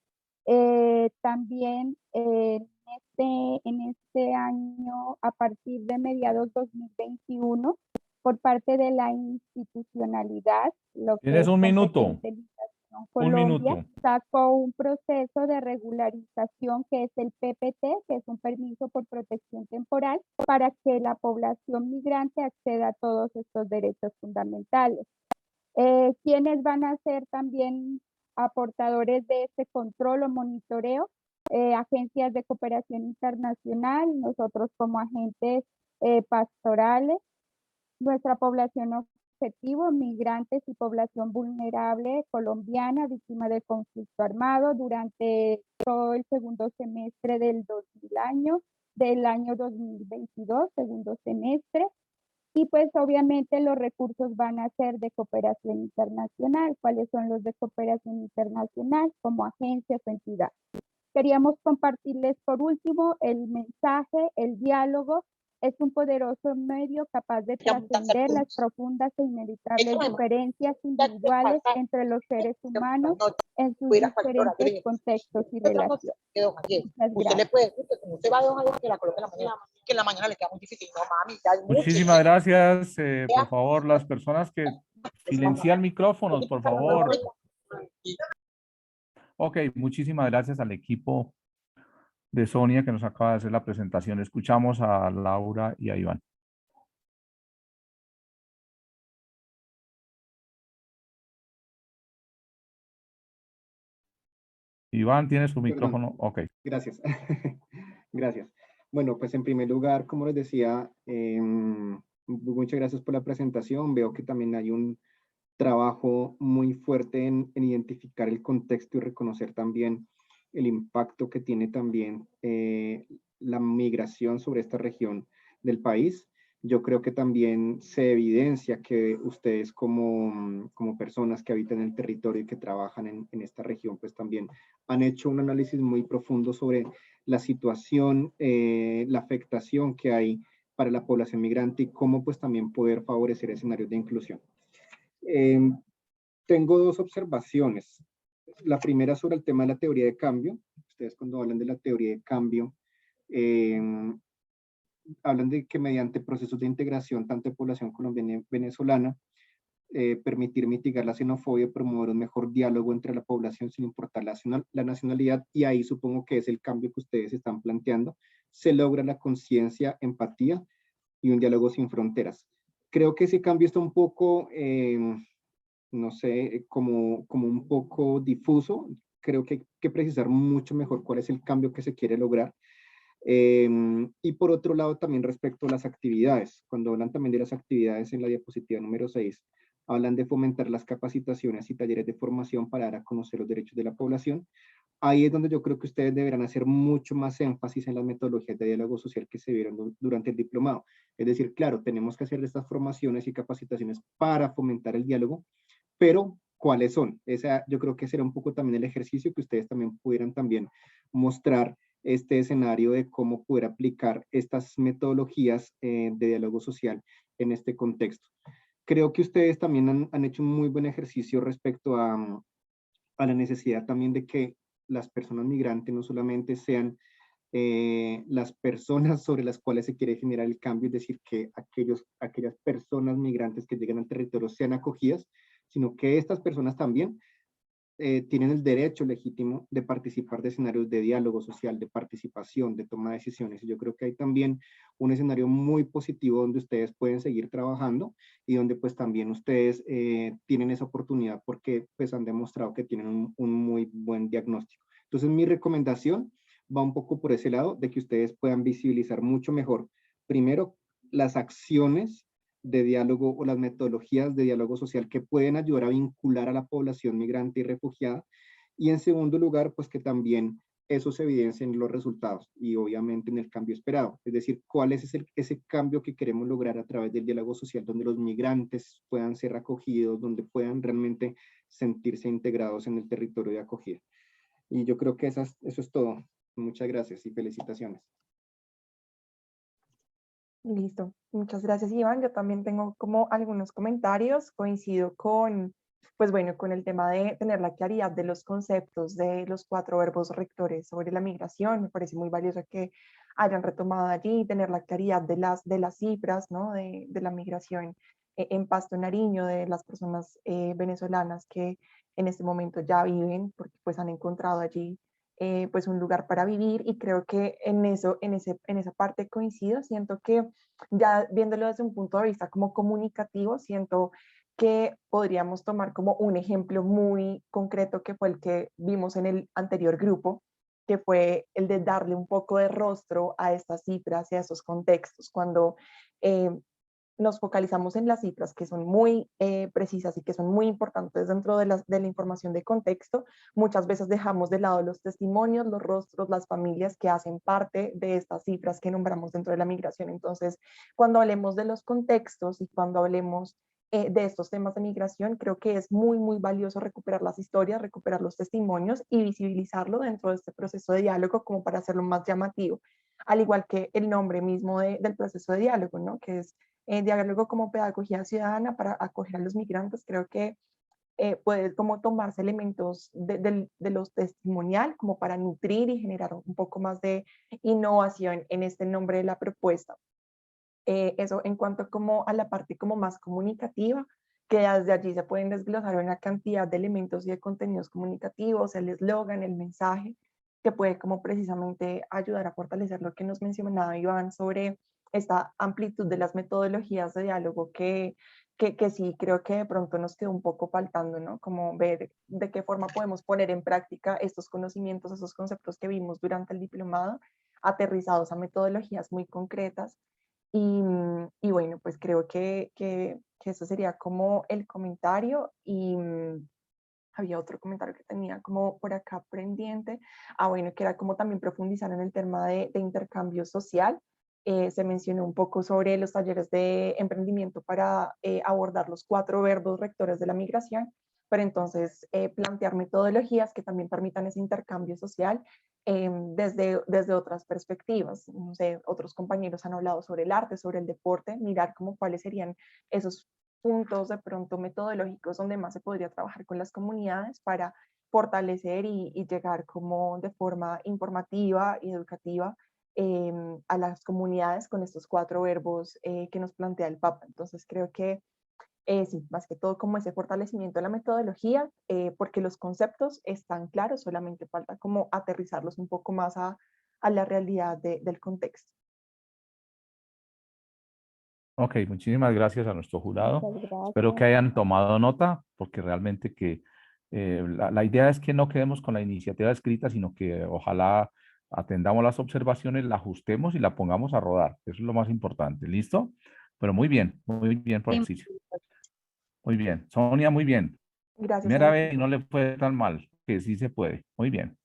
También en este año, a partir de mediados 2021, por parte de la institucionalidad, lo que tienes es un minuto. Integración Colombia, sacó un proceso de regularización que es el PPT, que es un permiso por protección temporal, para que la población migrante acceda a todos estos derechos fundamentales. ¿Quiénes van a ser también aportadores de este control o monitoreo? Agencias de cooperación internacional, nosotros como agentes pastorales, nuestra población objetivo, migrantes y población vulnerable colombiana, víctima de conflicto armado durante todo el segundo semestre del año 2022, segundo semestre. Y pues obviamente los recursos van a ser de cooperación internacional. ¿Cuáles son los de cooperación internacional? Como agencias o entidades. Queríamos compartirles por último el mensaje, el diálogo es un poderoso medio capaz de trascender las profundas e inevitables diferencias individuales entre los seres humanos en sus diferentes contextos y relaciones. Usted le puede decir que como usted va a 2 años que la coloque en la mañana, que en la mañana le queda muy difícil. No, mami, ya hay Muchísimas gracias. Por favor, las personas que silencian micrófonos, por favor. Ok, muchísimas gracias al equipo de Sonia que nos acaba de hacer la presentación. Escuchamos a Laura y a Iván. Iván, ¿tienes tu micrófono? Ok. Gracias. Gracias. Bueno, pues en primer lugar, como les decía, muchas gracias por la presentación. Veo que también hay un trabajo muy fuerte en identificar el contexto y reconocer también el impacto que tiene también la migración sobre esta región del país. Yo creo que también se evidencia que ustedes como personas que habitan el territorio y que trabajan en esta región, pues también han hecho un análisis muy profundo sobre la situación, la afectación que hay para la población migrante y cómo pues también poder favorecer escenarios de inclusión. Tengo dos observaciones. La primera sobre el tema de la teoría de cambio. Ustedes cuando hablan de la teoría de cambio, hablan de que mediante procesos de integración tanto de población colombiana y venezolana, permitir mitigar la xenofobia y promover un mejor diálogo entre la población sin importar la nacionalidad, y ahí supongo que es el cambio que ustedes están planteando. Se logra la conciencia, empatía y un diálogo sin fronteras. Creo que ese cambio está un poco, no sé, como un poco difuso. Creo que hay que precisar mucho mejor cuál es el cambio que se quiere lograr. Y por otro lado, también respecto a las actividades, cuando hablan también de las actividades en la diapositiva número 6, hablan de fomentar las capacitaciones y talleres de formación para dar a conocer los derechos de la población. Ahí es donde yo creo que ustedes deberán hacer mucho más énfasis en las metodologías de diálogo social que se vieron durante el diplomado. Es decir, claro, tenemos que hacer estas formaciones y capacitaciones para fomentar el diálogo, pero ¿cuáles son? Yo creo que será un poco también el ejercicio que ustedes también pudieran también mostrar este escenario de cómo poder aplicar estas metodologías de diálogo social en este contexto. Creo que ustedes también han hecho un muy buen ejercicio respecto a la necesidad también de que las personas migrantes no solamente sean las personas sobre las cuales se quiere generar el cambio, es decir, que aquellas personas migrantes que llegan al territorio sean acogidas, sino que estas personas también tienen el derecho legítimo de participar de escenarios de diálogo social, de participación, de toma de decisiones. Y yo creo que hay también un escenario muy positivo donde ustedes pueden seguir trabajando y donde pues también ustedes tienen esa oportunidad porque pues han demostrado que tienen un muy buen diagnóstico. Entonces mi recomendación va un poco por ese lado, de que ustedes puedan visibilizar mucho mejor, primero, las acciones de diálogo o las metodologías de diálogo social que pueden ayudar a vincular a la población migrante y refugiada. Y en segundo lugar, pues que también eso se evidencia en los resultados y obviamente en el cambio esperado. Es decir, cuál es ese cambio que queremos lograr a través del diálogo social, donde los migrantes puedan ser acogidos, donde puedan realmente sentirse integrados en el territorio de acogida. Y yo creo que eso es todo. Muchas gracias y felicitaciones. Listo, muchas gracias, Iván. Yo también tengo como algunos comentarios, coincido con, pues bueno, con el tema de tener la claridad de los conceptos de los 4 verbos rectores sobre la migración. Me parece muy valioso que hayan retomado allí, tener la claridad de las cifras, ¿no? De la migración en Pasto, Nariño, de las personas venezolanas que en este momento ya viven, porque pues han encontrado allí pues un lugar para vivir, y creo que en esa parte coincido. Siento que ya viéndolo desde un punto de vista como comunicativo, siento que podríamos tomar como un ejemplo muy concreto que fue el que vimos en el anterior grupo, que fue el de darle un poco de rostro a estas cifras y a esos contextos. Cuando nos focalizamos en las cifras que son muy precisas y que son muy importantes dentro de la información de contexto, muchas veces dejamos de lado los testimonios, los rostros, las familias que hacen parte de estas cifras que nombramos dentro de la migración. Entonces, cuando hablemos de los contextos y cuando hablemos de estos temas de migración, creo que es muy, muy valioso recuperar las historias, recuperar los testimonios y visibilizarlo dentro de este proceso de diálogo como para hacerlo más llamativo, al igual que el nombre mismo del proceso de diálogo, ¿no? Que es diálogo como pedagogía ciudadana para acoger a los migrantes. Creo que puede como tomarse elementos de los testimonial como para nutrir y generar un poco más de innovación en este nombre de la propuesta. Eso en cuanto como a la parte como más comunicativa, que desde allí se pueden desglosar una cantidad de elementos y de contenidos comunicativos, el eslogan, el mensaje, que puede como precisamente ayudar a fortalecer lo que nos mencionaba Iván sobre esta amplitud de las metodologías de diálogo que sí creo que de pronto nos quedó un poco faltando, ¿no? Como ver de qué forma podemos poner en práctica estos conocimientos, esos conceptos que vimos durante el diplomado aterrizados a metodologías muy concretas. Y bueno, pues creo que eso sería como el comentario. Y había otro comentario que tenía como por acá pendiente. Bueno, que era como también profundizar en el tema de intercambio social. Se mencionó un poco sobre los talleres de emprendimiento para abordar los 4 verbos rectores de la migración, pero entonces plantear metodologías que también permitan ese intercambio social desde otras perspectivas. No sé, otros compañeros han hablado sobre el arte, sobre el deporte, mirar como cuáles serían esos puntos de pronto metodológicos donde más se podría trabajar con las comunidades para fortalecer y llegar como de forma informativa y educativa a las comunidades con estos 4 verbos que nos plantea el Papa. Entonces creo que sí, más que todo como ese fortalecimiento de la metodología, porque los conceptos están claros, solamente falta como aterrizarlos un poco más a la realidad del contexto. Ok, muchísimas gracias a nuestro jurado. Muchas Espero que gracias. hayan tomado nota, porque realmente que la idea es que no quedemos con la iniciativa escrita, sino que ojalá atendamos las observaciones, la ajustemos y la pongamos a rodar. Eso es lo más importante. ¿Listo? Pero muy bien por Sí, ejercicio. Muy bien. Sonia, muy bien. Gracias a Primera vez y no le fue tan mal, que sí se puede. Muy bien.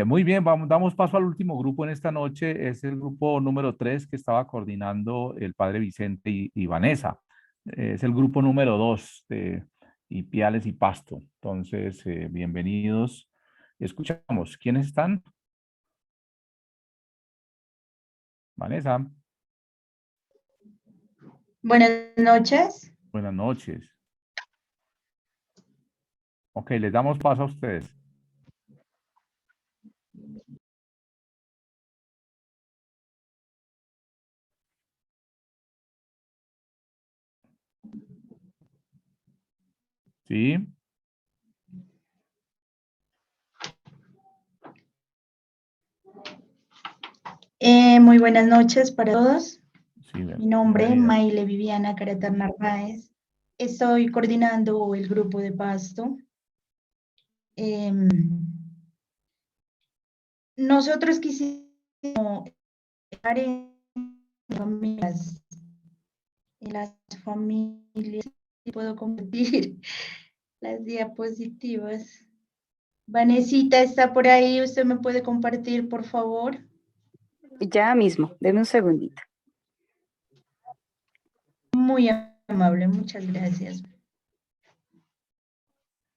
Muy bien, damos paso al último grupo en esta noche. Es el grupo número 3 que estaba coordinando el padre Vicente y Vanessa. Es el grupo número 2 de Ipiales y Pasto. Entonces, bienvenidos. Escuchamos. ¿Quiénes están? Vanessa. Buenas noches. Buenas noches. Ok, les damos paso a ustedes. ¿Sí? Muy buenas noches para todos. Sí, Mi nombre es bienvenida. Maile Viviana Caretar Narváez. Estoy coordinando el grupo de Pasto. Nosotros quisimos estar en las familias, y puedo compartir las diapositivas. Vanesita está por ahí, ¿usted me puede compartir, por favor? Ya mismo, denme un segundito. Muy amable, muchas gracias.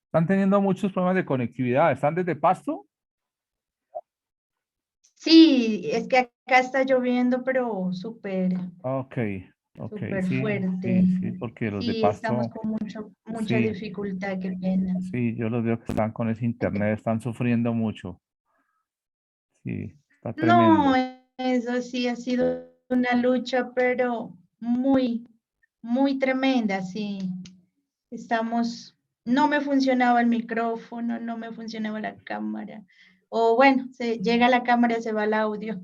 Están teniendo muchos problemas de conectividad. ¿Están desde Pasto? Sí, es que acá está lloviendo, pero súper Ok, ok, sí, fuerte. sí, porque los de Sí, estamos Pasto, con mucha sí, dificultad, qué pena. sí, yo los veo que están con ese internet, están sufriendo mucho. Sí, está No, tremendo. eso sí ha sido una lucha, pero muy, muy tremenda, sí. No me funcionaba el micrófono, no me funcionaba la cámara. O bueno, se llega la cámara, se va el audio.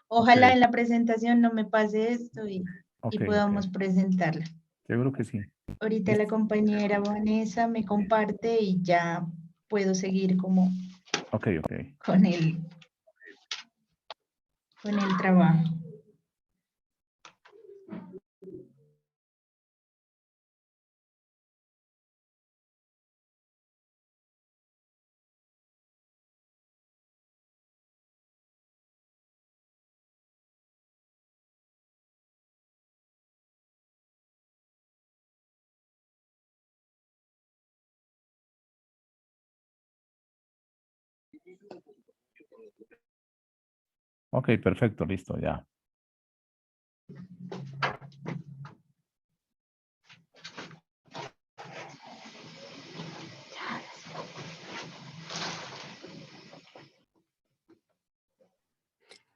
Ojalá Ok, en la presentación no me pase esto y ok, podamos presentarla. seguro que sí. Ahorita la Listo. compañera Vanessa me comparte y ya puedo seguir como Ok. con el trabajo. Ok, perfecto, listo, ya.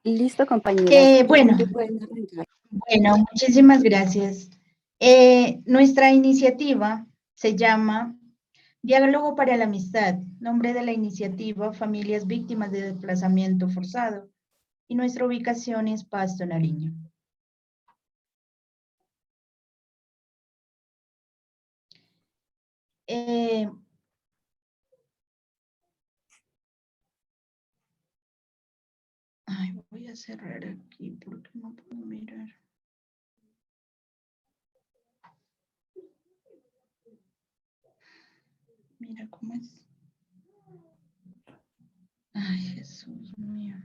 Listo, compañeras. Bueno, Pueden arrancar. Bueno, muchísimas gracias. Nuestra iniciativa se llama Diálogo para la Amistad, nombre de la iniciativa Familias Víctimas de Desplazamiento Forzado, y nuestra ubicación es Pasto, Nariño. Ay, voy a cerrar aquí porque no puedo mirar. Mira cómo es. Ay, Jesús mío.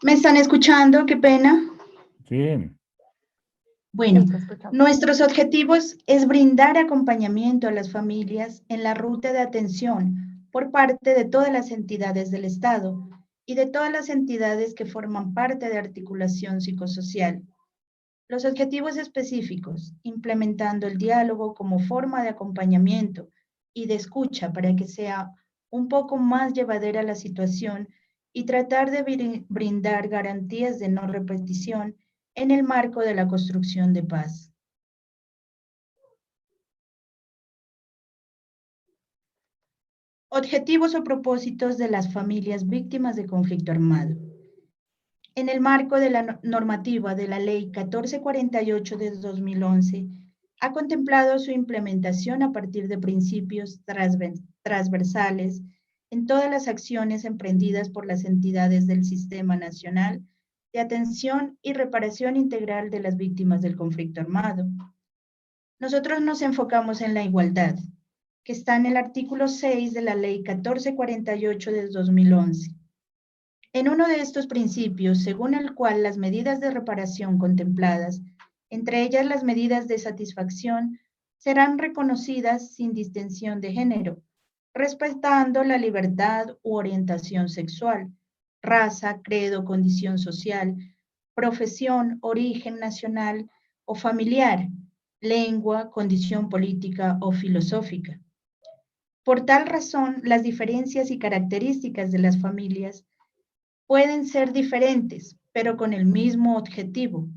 ¿Me están escuchando? Qué pena. Sí. Bueno, nuestros objetivos es brindar acompañamiento a las familias en la ruta de atención por parte de todas las entidades del Estado y de todas las entidades que forman parte de articulación psicosocial. Los objetivos específicos, implementando el diálogo como forma de acompañamiento y de escucha para que sea un poco más llevadera la situación y tratar de brindar garantías de no repetición en el marco de la construcción de paz. Objetivos o propósitos de las familias víctimas de conflicto armado. En el marco de la normativa de la Ley 1448 de 2011, ha contemplado su implementación a partir de principios transversales en todas las acciones emprendidas por las entidades del Sistema Nacional de Atención y Reparación Integral de las Víctimas del Conflicto Armado. Nosotros nos enfocamos en la igualdad, que está en el artículo 6 de la Ley 1448 de 2011. En uno de estos principios, según el cual las medidas de reparación contempladas, entre ellas las medidas de satisfacción, serán reconocidas sin distinción de género, respetando la libertad u orientación sexual, raza, credo, condición social, profesión, origen nacional o familiar, lengua, condición política o filosófica. Por tal razón, las diferencias y características de las familias pueden ser diferentes, pero con el mismo objetivo,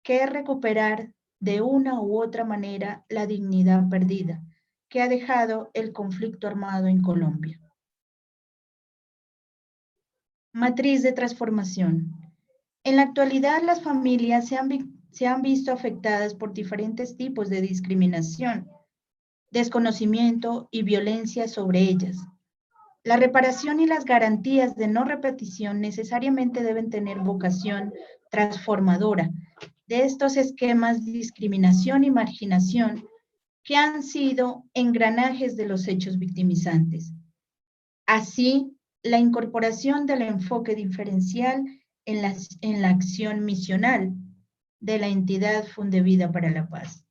que es recuperar de una u otra manera la dignidad perdida que ha dejado el conflicto armado en Colombia. Matriz de transformación. En la actualidad, las familias se han visto afectadas por diferentes tipos de discriminación, desconocimiento y violencia sobre ellas. La reparación y las garantías de no repetición necesariamente deben tener vocación transformadora de estos esquemas de discriminación y marginación que han sido engranajes de los hechos victimizantes. Así, la incorporación del enfoque diferencial en la acción misional de la entidad Fundevida para la Paz,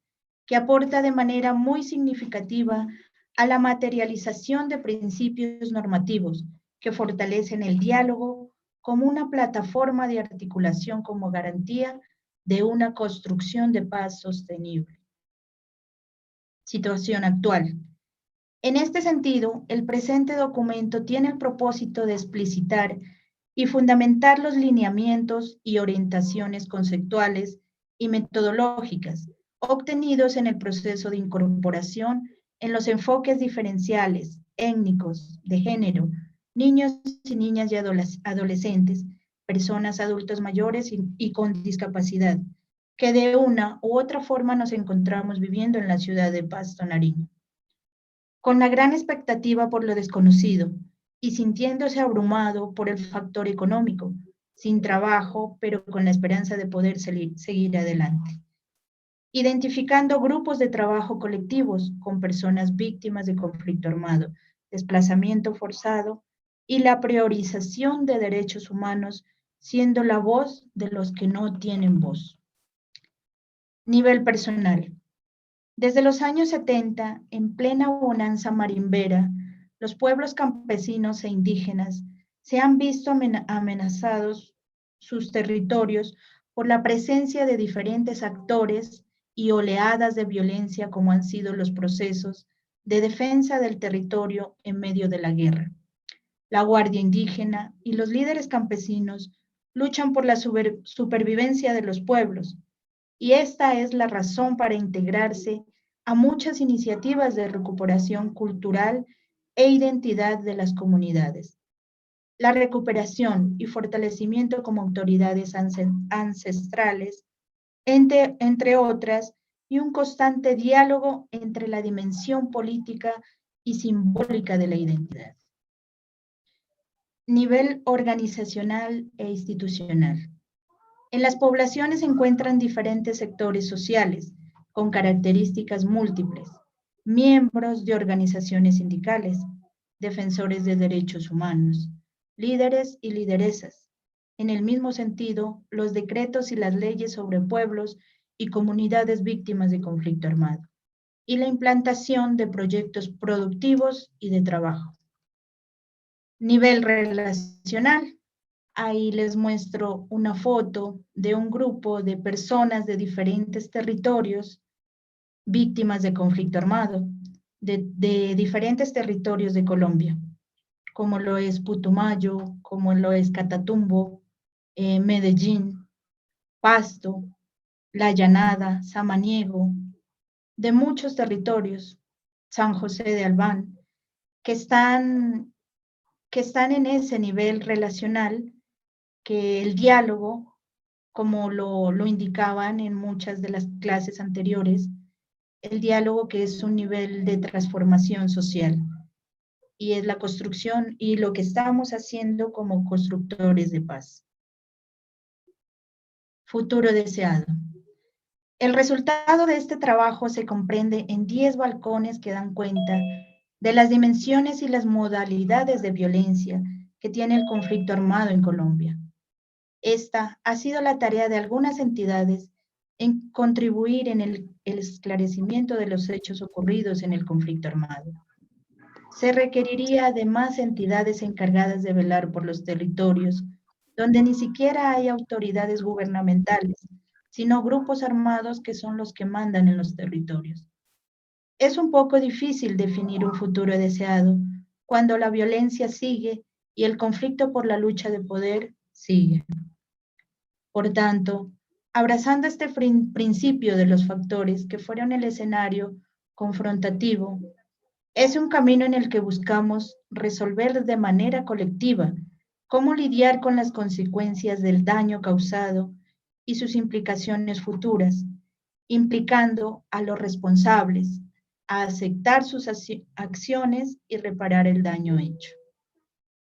que aporta de manera muy significativa a la materialización de principios normativos que fortalecen el diálogo como una plataforma de articulación como garantía de una construcción de paz sostenible. Situación actual. En este sentido, el presente documento tiene el propósito de explicitar y fundamentar los lineamientos y orientaciones conceptuales y metodológicas obtenidos en el proceso de incorporación en los enfoques diferenciales, étnicos, de género, niños y niñas y adolescentes, personas adultos mayores y con discapacidad, que de una u otra forma nos encontramos viviendo en la ciudad de Pasto, Nariño. Con la gran expectativa por lo desconocido y sintiéndose abrumado por el factor económico, sin trabajo, pero con la esperanza de poder seguir adelante. Identificando grupos de trabajo colectivos con personas víctimas de conflicto armado, desplazamiento forzado y la priorización de derechos humanos, siendo la voz de los que no tienen voz. Nivel personal. Desde los años 70, en plena bonanza marimbera, los pueblos campesinos e indígenas se han visto amenazados sus territorios por la presencia de diferentes actores y oleadas de violencia como han sido los procesos de defensa del territorio en medio de la guerra. La Guardia Indígena y los líderes campesinos luchan por la supervivencia de los pueblos, y esta es la razón para integrarse a muchas iniciativas de recuperación cultural e identidad de las comunidades. La recuperación y fortalecimiento como autoridades ancestrales, entre otras, y un constante diálogo entre la dimensión política y simbólica de la identidad. Nivel organizacional e institucional. En las poblaciones se encuentran diferentes sectores sociales con características múltiples, miembros de organizaciones sindicales, defensores de derechos humanos, líderes y lideresas. En el mismo sentido, los decretos y las leyes sobre pueblos y comunidades víctimas de conflicto armado, y la implantación de proyectos productivos y de trabajo. Nivel relacional. Ahí les muestro una foto de un grupo de personas de diferentes territorios víctimas de conflicto armado, de diferentes territorios de Colombia, como lo es Putumayo, como lo es Catatumbo, Medellín, Pasto, La Llanada, Samaniego, de muchos territorios, San José de Albán, que están en ese nivel relacional, que el diálogo, como lo indicaban en muchas de las clases anteriores, el diálogo que es un nivel de transformación social, y es la construcción y lo que estamos haciendo como constructores de paz. Futuro deseado. El resultado de este trabajo se comprende en 10 balcones que dan cuenta de las dimensiones y las modalidades de violencia que tiene el conflicto armado en Colombia. Esta ha sido la tarea de algunas entidades en contribuir en el esclarecimiento de los hechos ocurridos en el conflicto armado. Se requeriría de más entidades encargadas de velar por los territorios donde ni siquiera hay autoridades gubernamentales, sino grupos armados que son los que mandan en los territorios. Es un poco difícil definir un futuro deseado cuando la violencia sigue y el conflicto por la lucha de poder sigue. Por tanto, abrazando este principio de los factores que fueron el escenario confrontativo, es un camino en el que buscamos resolver de manera colectiva cómo lidiar con las consecuencias del daño causado y sus implicaciones futuras, implicando a los responsables a aceptar sus acciones y reparar el daño hecho.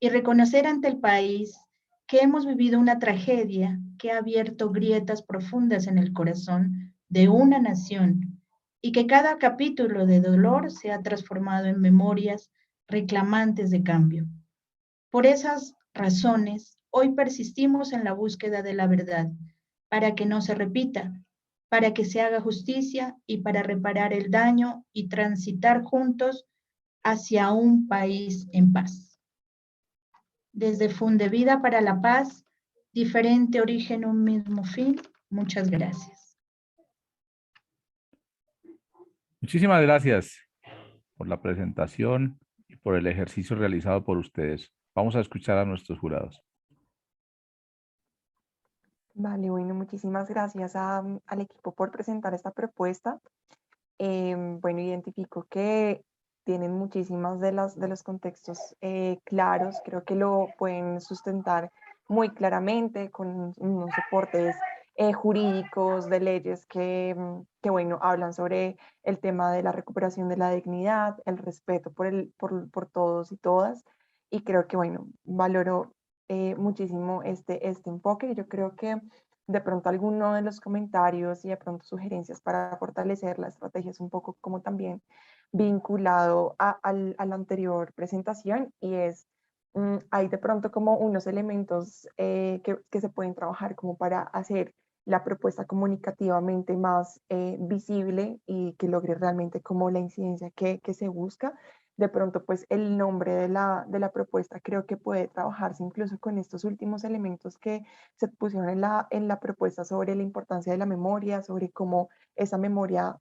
Y reconocer ante el país que hemos vivido una tragedia que ha abierto grietas profundas en el corazón de una nación y que cada capítulo de dolor se ha transformado en memorias reclamantes de cambio. Por esas razones, hoy persistimos en la búsqueda de la verdad, para que no se repita, para que se haga justicia y para reparar el daño y transitar juntos hacia un país en paz. Desde Fundevida para la Paz, diferente origen, un mismo fin. Muchas gracias. Muchísimas gracias por la presentación y por el ejercicio realizado por ustedes. Vamos a escuchar a nuestros jurados. Vale, bueno, muchísimas gracias al equipo por presentar esta propuesta. Bueno, identifico que tienen muchísimas de los contextos claros, creo que lo pueden sustentar muy claramente con unos soportes jurídicos, de leyes que, bueno, hablan sobre el tema de la recuperación de la dignidad, el respeto por todos y todas, y creo que, bueno, valoro muchísimo este enfoque. Yo creo que de pronto alguno de los comentarios y de pronto sugerencias para fortalecer la estrategia es un poco como también vinculado a la anterior presentación, y es, hay de pronto como unos elementos que se pueden trabajar como para hacer la propuesta comunicativamente más visible y que logre realmente como la incidencia que se busca. de pronto pues el nombre de la propuesta creo que puede trabajarse incluso con estos últimos elementos que se pusieron en la propuesta sobre la importancia de la memoria, sobre cómo esa memoria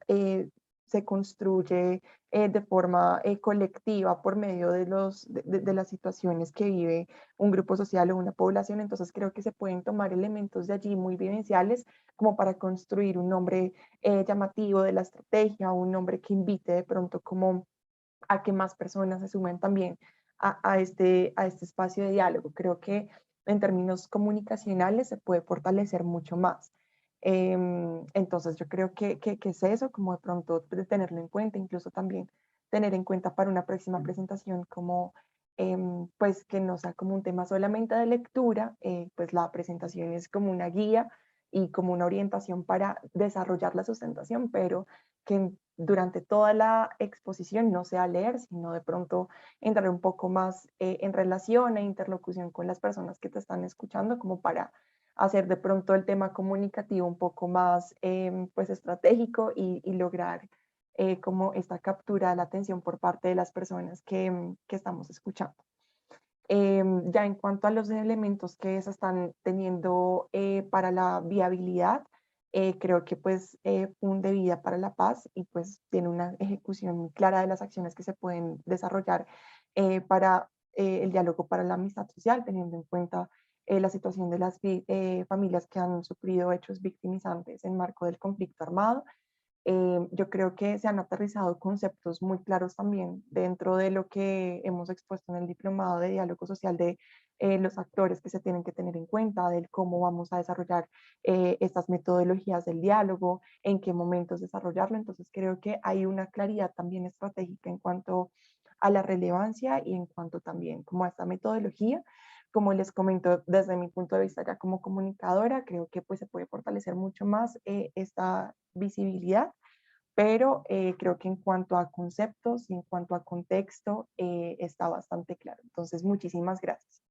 se construye de forma colectiva por medio de las situaciones que vive un grupo social o una población. Entonces creo que se pueden tomar elementos de allí muy vivenciales como para construir un nombre llamativo de la estrategia, un nombre que invite de pronto como a que más personas se sumen también a este espacio de diálogo. Creo que en términos comunicacionales se puede fortalecer mucho más. Entonces yo creo que es eso, como de pronto de tenerlo en cuenta, incluso también tener en cuenta para una próxima presentación como pues que no sea como un tema solamente de lectura, pues la presentación es como una guía y como una orientación para desarrollar la sustentación, pero que durante toda la exposición no sea leer, sino de pronto entrar un poco más en relación e interlocución con las personas que te están escuchando, como para hacer de pronto el tema comunicativo un poco más pues estratégico y lograr como esta captura de la atención por parte de las personas que estamos escuchando. Ya en cuanto a los elementos que se están teniendo para la viabilidad, creo que pues funde vida para la paz y pues tiene una ejecución muy clara de las acciones que se pueden desarrollar para el diálogo para la amistad social, teniendo en cuenta la situación de las familias que han sufrido hechos victimizantes en marco del conflicto armado. Yo creo que se han aterrizado conceptos muy claros también dentro de lo que hemos expuesto en el diplomado de diálogo social de los actores que se tienen que tener en cuenta, del cómo vamos a desarrollar estas metodologías del diálogo, en qué momentos desarrollarlo. Entonces creo que hay una claridad también estratégica en cuanto a la relevancia y en cuanto también como a esta metodología. Como les comento, desde mi punto de vista ya como comunicadora, creo que pues se puede fortalecer mucho más esta visibilidad, pero creo que en cuanto a conceptos y en cuanto a contexto está bastante claro. Entonces, muchísimas gracias.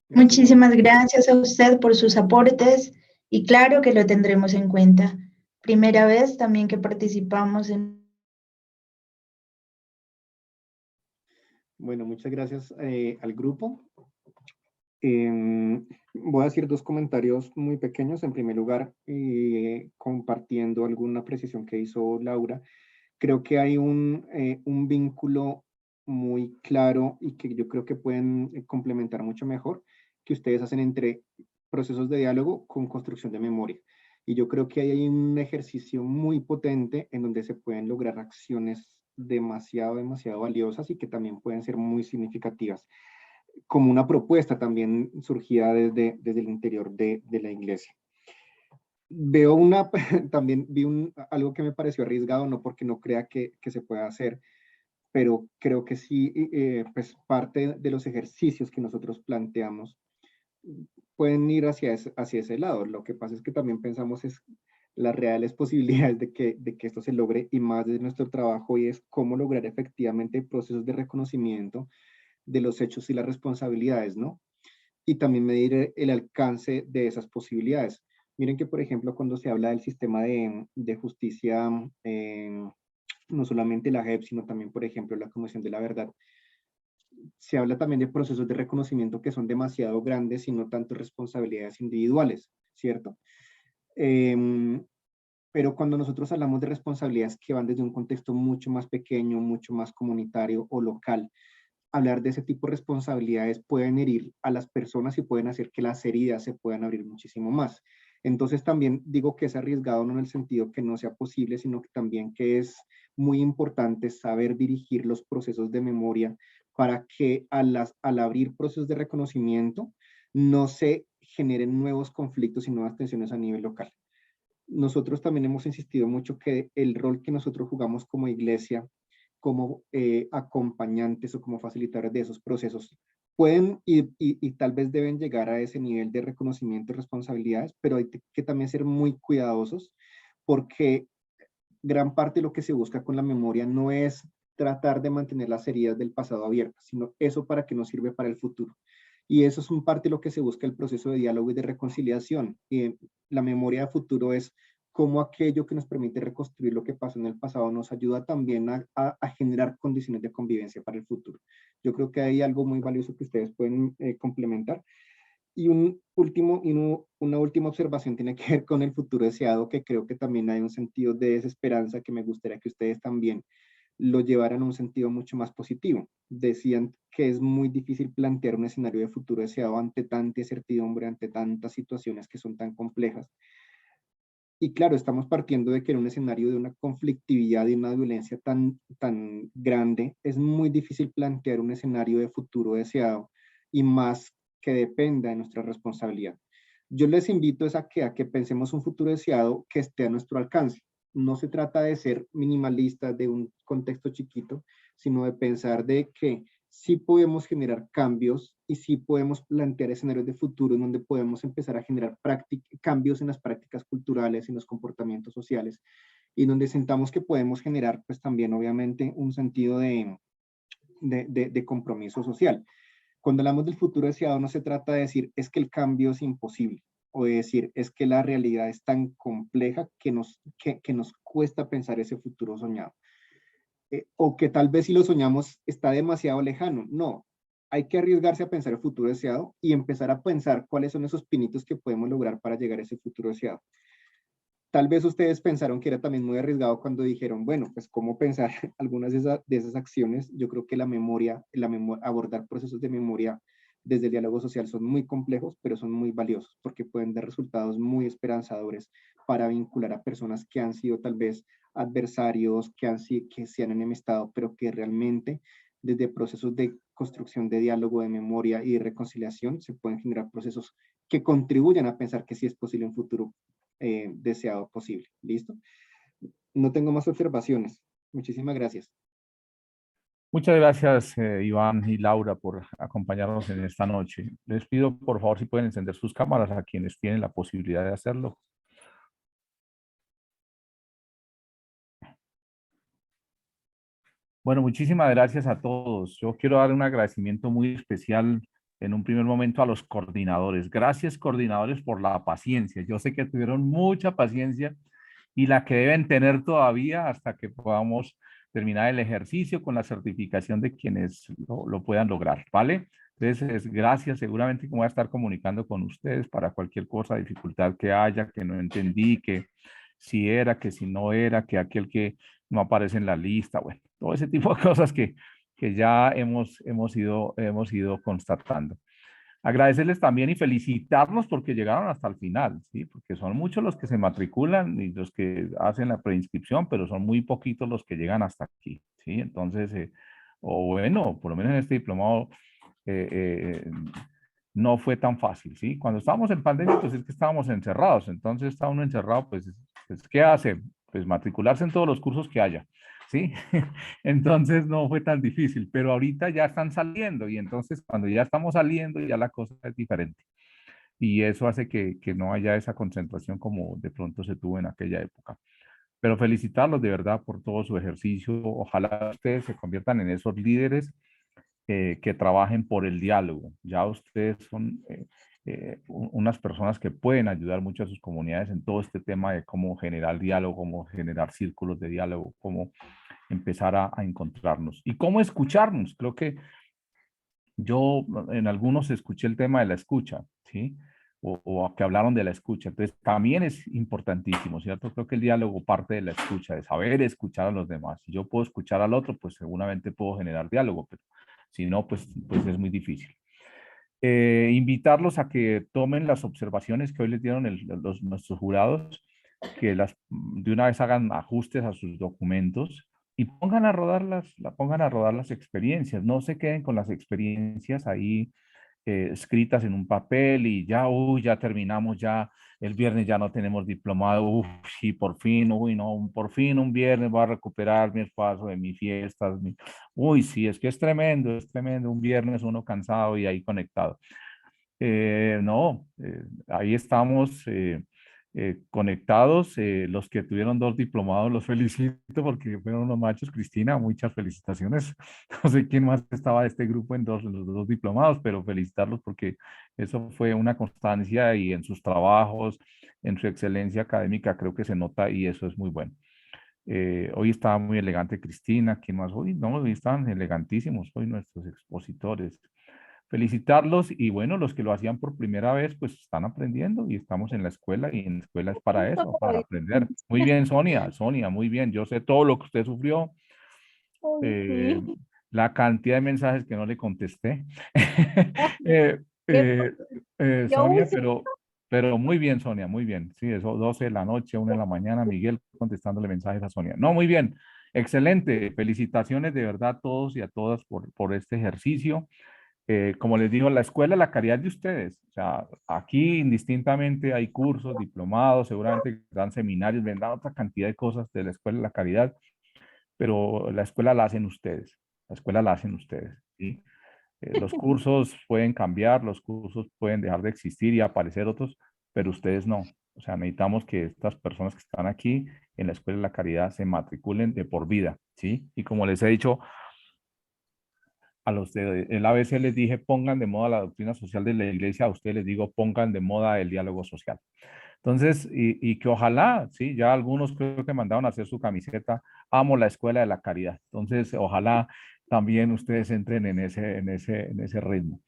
Muchísimas gracias a usted por sus aportes y claro que lo tendremos en cuenta. Primera vez también que participamos en... Bueno, muchas gracias al grupo. Voy a decir dos comentarios muy pequeños. En primer lugar, compartiendo alguna precisión que hizo Laura, creo que hay un vínculo muy claro y que yo creo que pueden complementar mucho mejor que ustedes hacen entre procesos de diálogo con construcción de memoria. Y yo creo que ahí hay un ejercicio muy potente en donde se pueden lograr acciones demasiado valiosas y que también pueden ser muy significativas, como una propuesta también surgida desde el interior de la iglesia. Veo también vi algo que me pareció arriesgado, no porque no crea que se pueda hacer, pero creo que sí, pues parte de los ejercicios que nosotros planteamos pueden ir hacia ese lado. Lo que pasa es que también pensamos es las reales posibilidades de que esto se logre y más de nuestro trabajo, y es cómo lograr efectivamente procesos de reconocimiento de los hechos y las responsabilidades, ¿no? Y también medir el alcance de esas posibilidades. Miren que, por ejemplo, cuando se habla del sistema de justicia, no solamente la JEP, sino también, por ejemplo, la Comisión de la Verdad, se habla también de procesos de reconocimiento que son demasiado grandes y no tanto responsabilidades individuales, ¿cierto? Pero cuando nosotros hablamos de responsabilidades que van desde un contexto mucho más pequeño, mucho más comunitario o local, hablar de ese tipo de responsabilidades pueden herir a las personas y pueden hacer que las heridas se puedan abrir muchísimo más. Entonces también digo que es arriesgado, no en el sentido que no sea posible, sino que también que es muy importante saber dirigir los procesos de memoria para que al abrir procesos de reconocimiento no se generen nuevos conflictos y nuevas tensiones a nivel local. Nosotros también hemos insistido mucho que el rol que nosotros jugamos como iglesia, como acompañantes o como facilitadores de esos procesos, pueden y tal vez deben llegar a ese nivel de reconocimiento y responsabilidades, pero hay que también ser muy cuidadosos, porque gran parte de lo que se busca con la memoria no es tratar de mantener las heridas del pasado abiertas, sino eso para que nos sirve para el futuro. Y eso es un parte de lo que se busca el proceso de diálogo y de reconciliación. Y la memoria de futuro es cómo aquello que nos permite reconstruir lo que pasó en el pasado nos ayuda también a generar condiciones de convivencia para el futuro. Yo creo que hay algo muy valioso que ustedes pueden complementar. Y una última observación tiene que ver con el futuro deseado, que creo que también hay un sentido de desesperanza que me gustaría que ustedes también lo llevaran a un sentido mucho más positivo. Decían que es muy difícil plantear un escenario de futuro deseado ante tanta incertidumbre, ante tantas situaciones que son tan complejas. Y claro, estamos partiendo de que en un escenario de una conflictividad y una violencia tan grande, es muy difícil plantear un escenario de futuro deseado y más que dependa de nuestra responsabilidad. Yo les invito a que pensemos un futuro deseado que esté a nuestro alcance. No se trata de ser minimalista de un contexto chiquito, sino de pensar de que sí podemos generar cambios y sí podemos plantear escenarios de futuro en donde podemos empezar a generar cambios en las prácticas culturales, en los comportamientos sociales, y donde sentamos que podemos generar pues también obviamente un sentido de compromiso social. Cuando hablamos del futuro deseado no se trata de decir es que el cambio es imposible o de decir es que la realidad es tan compleja que nos cuesta pensar ese futuro soñado. O que tal vez si lo soñamos está demasiado lejano. No, hay que arriesgarse a pensar el futuro deseado y empezar a pensar cuáles son esos pinitos que podemos lograr para llegar a ese futuro deseado. Tal vez ustedes pensaron que era también muy arriesgado cuando dijeron, bueno, pues cómo pensar algunas de esas acciones. Yo creo que abordar procesos de memoria desde el diálogo social son muy complejos, pero son muy valiosos porque pueden dar resultados muy esperanzadores para vincular a personas que han sido tal vez adversarios, que se han enemistado, pero que realmente desde procesos de construcción de diálogo, de memoria y de reconciliación se pueden generar procesos que contribuyan a pensar que sí es posible un futuro deseado posible. ¿Listo? No tengo más observaciones. Muchísimas gracias. Muchas gracias, Iván y Laura, por acompañarnos en esta noche. Les pido, por favor, si pueden encender sus cámaras a quienes tienen la posibilidad de hacerlo. Bueno, muchísimas gracias a todos. Yo quiero dar un agradecimiento muy especial en un primer momento a los coordinadores. Gracias, coordinadores, por la paciencia. Yo sé que tuvieron mucha paciencia y la que deben tener todavía hasta que podamos terminar el ejercicio con la certificación de quienes lo puedan lograr, ¿vale? Entonces, gracias. Seguramente que voy a estar comunicando con ustedes para cualquier cosa, dificultad que haya, que no entendí, que si era, que si no era, que aquel que no aparece en la lista, bueno, todo ese tipo de cosas que ya hemos ido constatando. Agradecerles también y felicitarlos porque llegaron hasta el final, ¿sí? Porque son muchos los que se matriculan y los que hacen la preinscripción, pero son muy poquitos los que llegan hasta aquí, ¿sí? Entonces, o bueno, por lo menos en este diplomado no fue tan fácil, ¿sí? Cuando estábamos en pandemia, pues es que estábamos encerrados, entonces está uno encerrado, pues ¿qué hace? Pues matricularse en todos los cursos que haya, ¿sí? Entonces no fue tan difícil, pero ahorita ya están saliendo y entonces cuando ya estamos saliendo ya la cosa es diferente. Y eso hace que no haya esa concentración como de pronto se tuvo en aquella época. Pero felicitarlos de verdad por todo su ejercicio. Ojalá ustedes se conviertan en esos líderes que trabajen por el diálogo. Ya ustedes son unas personas que pueden ayudar mucho a sus comunidades en todo este tema de cómo generar diálogo, cómo generar círculos de diálogo, cómo empezar a encontrarnos y cómo escucharnos. Creo que yo en algunos escuché el tema de la escucha, ¿sí? O que hablaron de la escucha. Entonces, también es importantísimo, ¿cierto? Creo que el diálogo parte de la escucha, de saber escuchar a los demás. Si yo puedo escuchar al otro, pues seguramente puedo generar diálogo, pero si no, pues es muy difícil. Invitarlos a que tomen las observaciones que hoy les dieron nuestros jurados, que de una vez hagan ajustes a sus documentos y pongan a rodar las experiencias. No se queden con las experiencias ahí escritas en un papel y ya, ya terminamos, ya el viernes ya no tenemos diplomado, sí, por fin, no, por fin un viernes voy a recuperar mi espacio de mis fiestas, sí, es que es tremendo, un viernes uno cansado y ahí conectado. No, ahí estamos conectados. Los que tuvieron 2 diplomados los felicito porque fueron unos machos. Cristina, muchas felicitaciones. No sé quién más estaba de este grupo en los 2 diplomados, pero felicitarlos porque eso fue una constancia y en sus trabajos, en su excelencia académica, creo que se nota y eso es muy bueno. Hoy estaba muy elegante Cristina. ¿Quién más hoy? No, hoy estaban elegantísimos hoy nuestros expositores. Felicitarlos y bueno, los que lo hacían por primera vez, pues están aprendiendo y estamos en la escuela y en la escuela es para eso, para aprender. Muy bien, Sonia, muy bien. Yo sé todo lo que usted sufrió, la cantidad de mensajes que no le contesté. Sonia, pero muy bien, Sonia, muy bien. Sí, eso 12 de la noche, 1 de la mañana, Miguel contestándole mensajes a Sonia. No, muy bien, excelente. Felicitaciones de verdad a todos y a todas por este ejercicio. Como les digo, la escuela, la caridad de ustedes. O sea, aquí indistintamente hay cursos, diplomados, seguramente dan seminarios, dan otra cantidad de cosas de la escuela de la caridad, pero la escuela la hacen ustedes. La escuela la hacen ustedes, ¿sí? Los cursos pueden cambiar, los cursos pueden dejar de existir y aparecer otros, pero ustedes no. O sea, necesitamos que estas personas que están aquí en la escuela de la caridad se matriculen de por vida, ¿sí? Y como les he dicho, a los de el ABC les dije pongan de moda la doctrina social de la iglesia, a ustedes les digo pongan de moda el diálogo social. Entonces, y que ojalá, sí, ya algunos creo que mandaron a hacer su camiseta, amo la escuela de la caridad. Entonces, ojalá también ustedes entren en ese ritmo.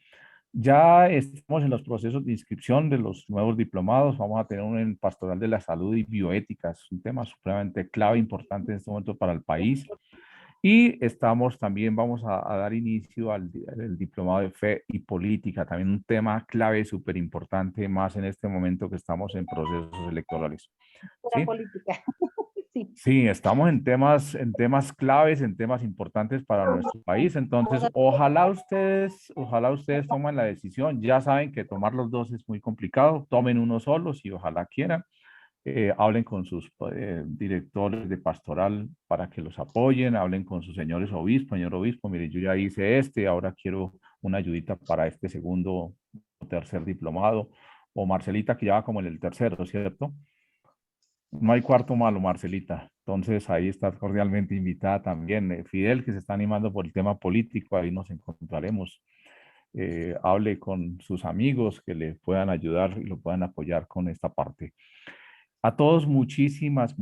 Ya estamos en los procesos de inscripción de los nuevos diplomados. Vamos a tener uno en Pastoral de la Salud y Bioética. Es un tema supremamente clave, importante en este momento para el país. Y estamos también, vamos a dar inicio al diplomado de fe y política, también un tema clave, súper importante, más en este momento que estamos en procesos electorales. La política. Sí. Sí, estamos en temas claves, en temas importantes para nuestro país. Entonces, ojalá ustedes tomen la decisión. Ya saben que tomar los 2 es muy complicado. Tomen uno solo si ojalá quieran. Hablen con sus directores de pastoral para que los apoyen, hablen con sus señores obispos, señor obispo, mire, yo ya hice ahora quiero una ayudita para este segundo o tercer diplomado, o Marcelita que ya va como en el tercero, ¿cierto? No hay cuarto malo, Marcelita. Entonces ahí estás cordialmente invitada también. Fidel, que se está animando por el tema político, ahí nos encontraremos. Hable con sus amigos que le puedan ayudar y lo puedan apoyar con esta parte. A todos muchísimas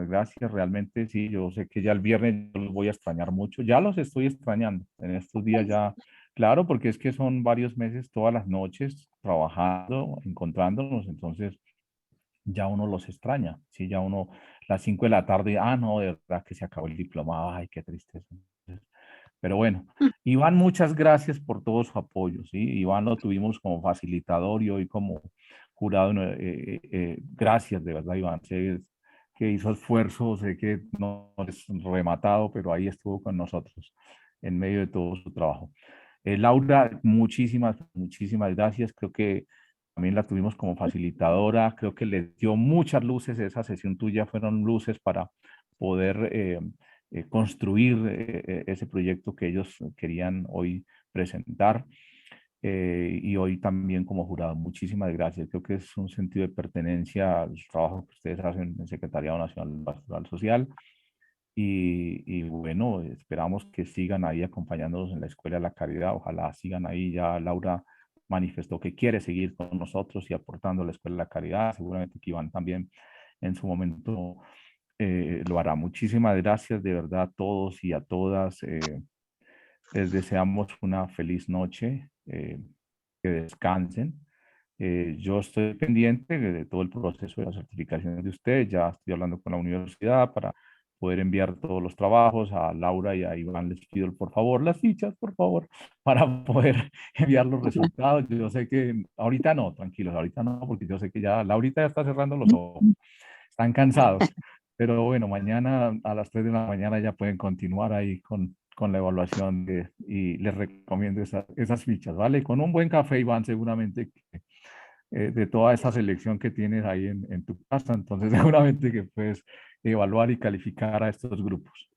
gracias. Realmente sí, yo sé que ya el viernes los voy a extrañar mucho. Ya los estoy extrañando en estos días ya. Claro, porque es que son varios meses todas las noches trabajando, encontrándonos. Entonces ya uno los extraña. Sí, ya uno las 5 de la tarde, no, de verdad que se acabó el diplomado. Ay, qué tristeza. Pero bueno, Iván, muchas gracias por todo su apoyo. ¿Sí? Iván lo tuvimos como facilitador y hoy como jurado. Gracias, de verdad, Iván. Sé que hizo esfuerzo, sé que no es rematado, pero ahí estuvo con nosotros en medio de todo su trabajo. Laura, muchísimas gracias. Creo que también la tuvimos como facilitadora. Creo que le dio muchas luces. Esa sesión tuya fueron luces para poder construir ese proyecto que ellos querían hoy presentar. Y hoy también como jurado. Muchísimas gracias. Creo que es un sentido de pertenencia al trabajo que ustedes hacen en el Secretariado Nacional Pastoral Social. Y bueno, esperamos que sigan ahí acompañándonos en la Escuela de la Caridad. Ojalá sigan ahí. Ya Laura manifestó que quiere seguir con nosotros y aportando a la Escuela de la Caridad. Seguramente que Iván también en su momento lo hará. Muchísimas gracias de verdad a todos y a todas. Les deseamos una feliz noche, que descansen. Yo estoy pendiente de todo el proceso de la certificación de ustedes. Ya estoy hablando con la universidad para poder enviar todos los trabajos. A Laura y a Iván les pido por favor las fichas, por favor, para poder enviar los resultados. Yo sé que ahorita no, tranquilos, ahorita no, porque yo sé que ya Laurita ya está cerrando los ojos. Están cansados. Pero bueno, mañana a las 3 de la mañana ya pueden continuar ahí con la evaluación y les recomiendo esas fichas, ¿vale? Con un buen café, Iván, seguramente de toda esa selección que tienes ahí en tu casa, entonces seguramente que puedes evaluar y calificar a estos grupos.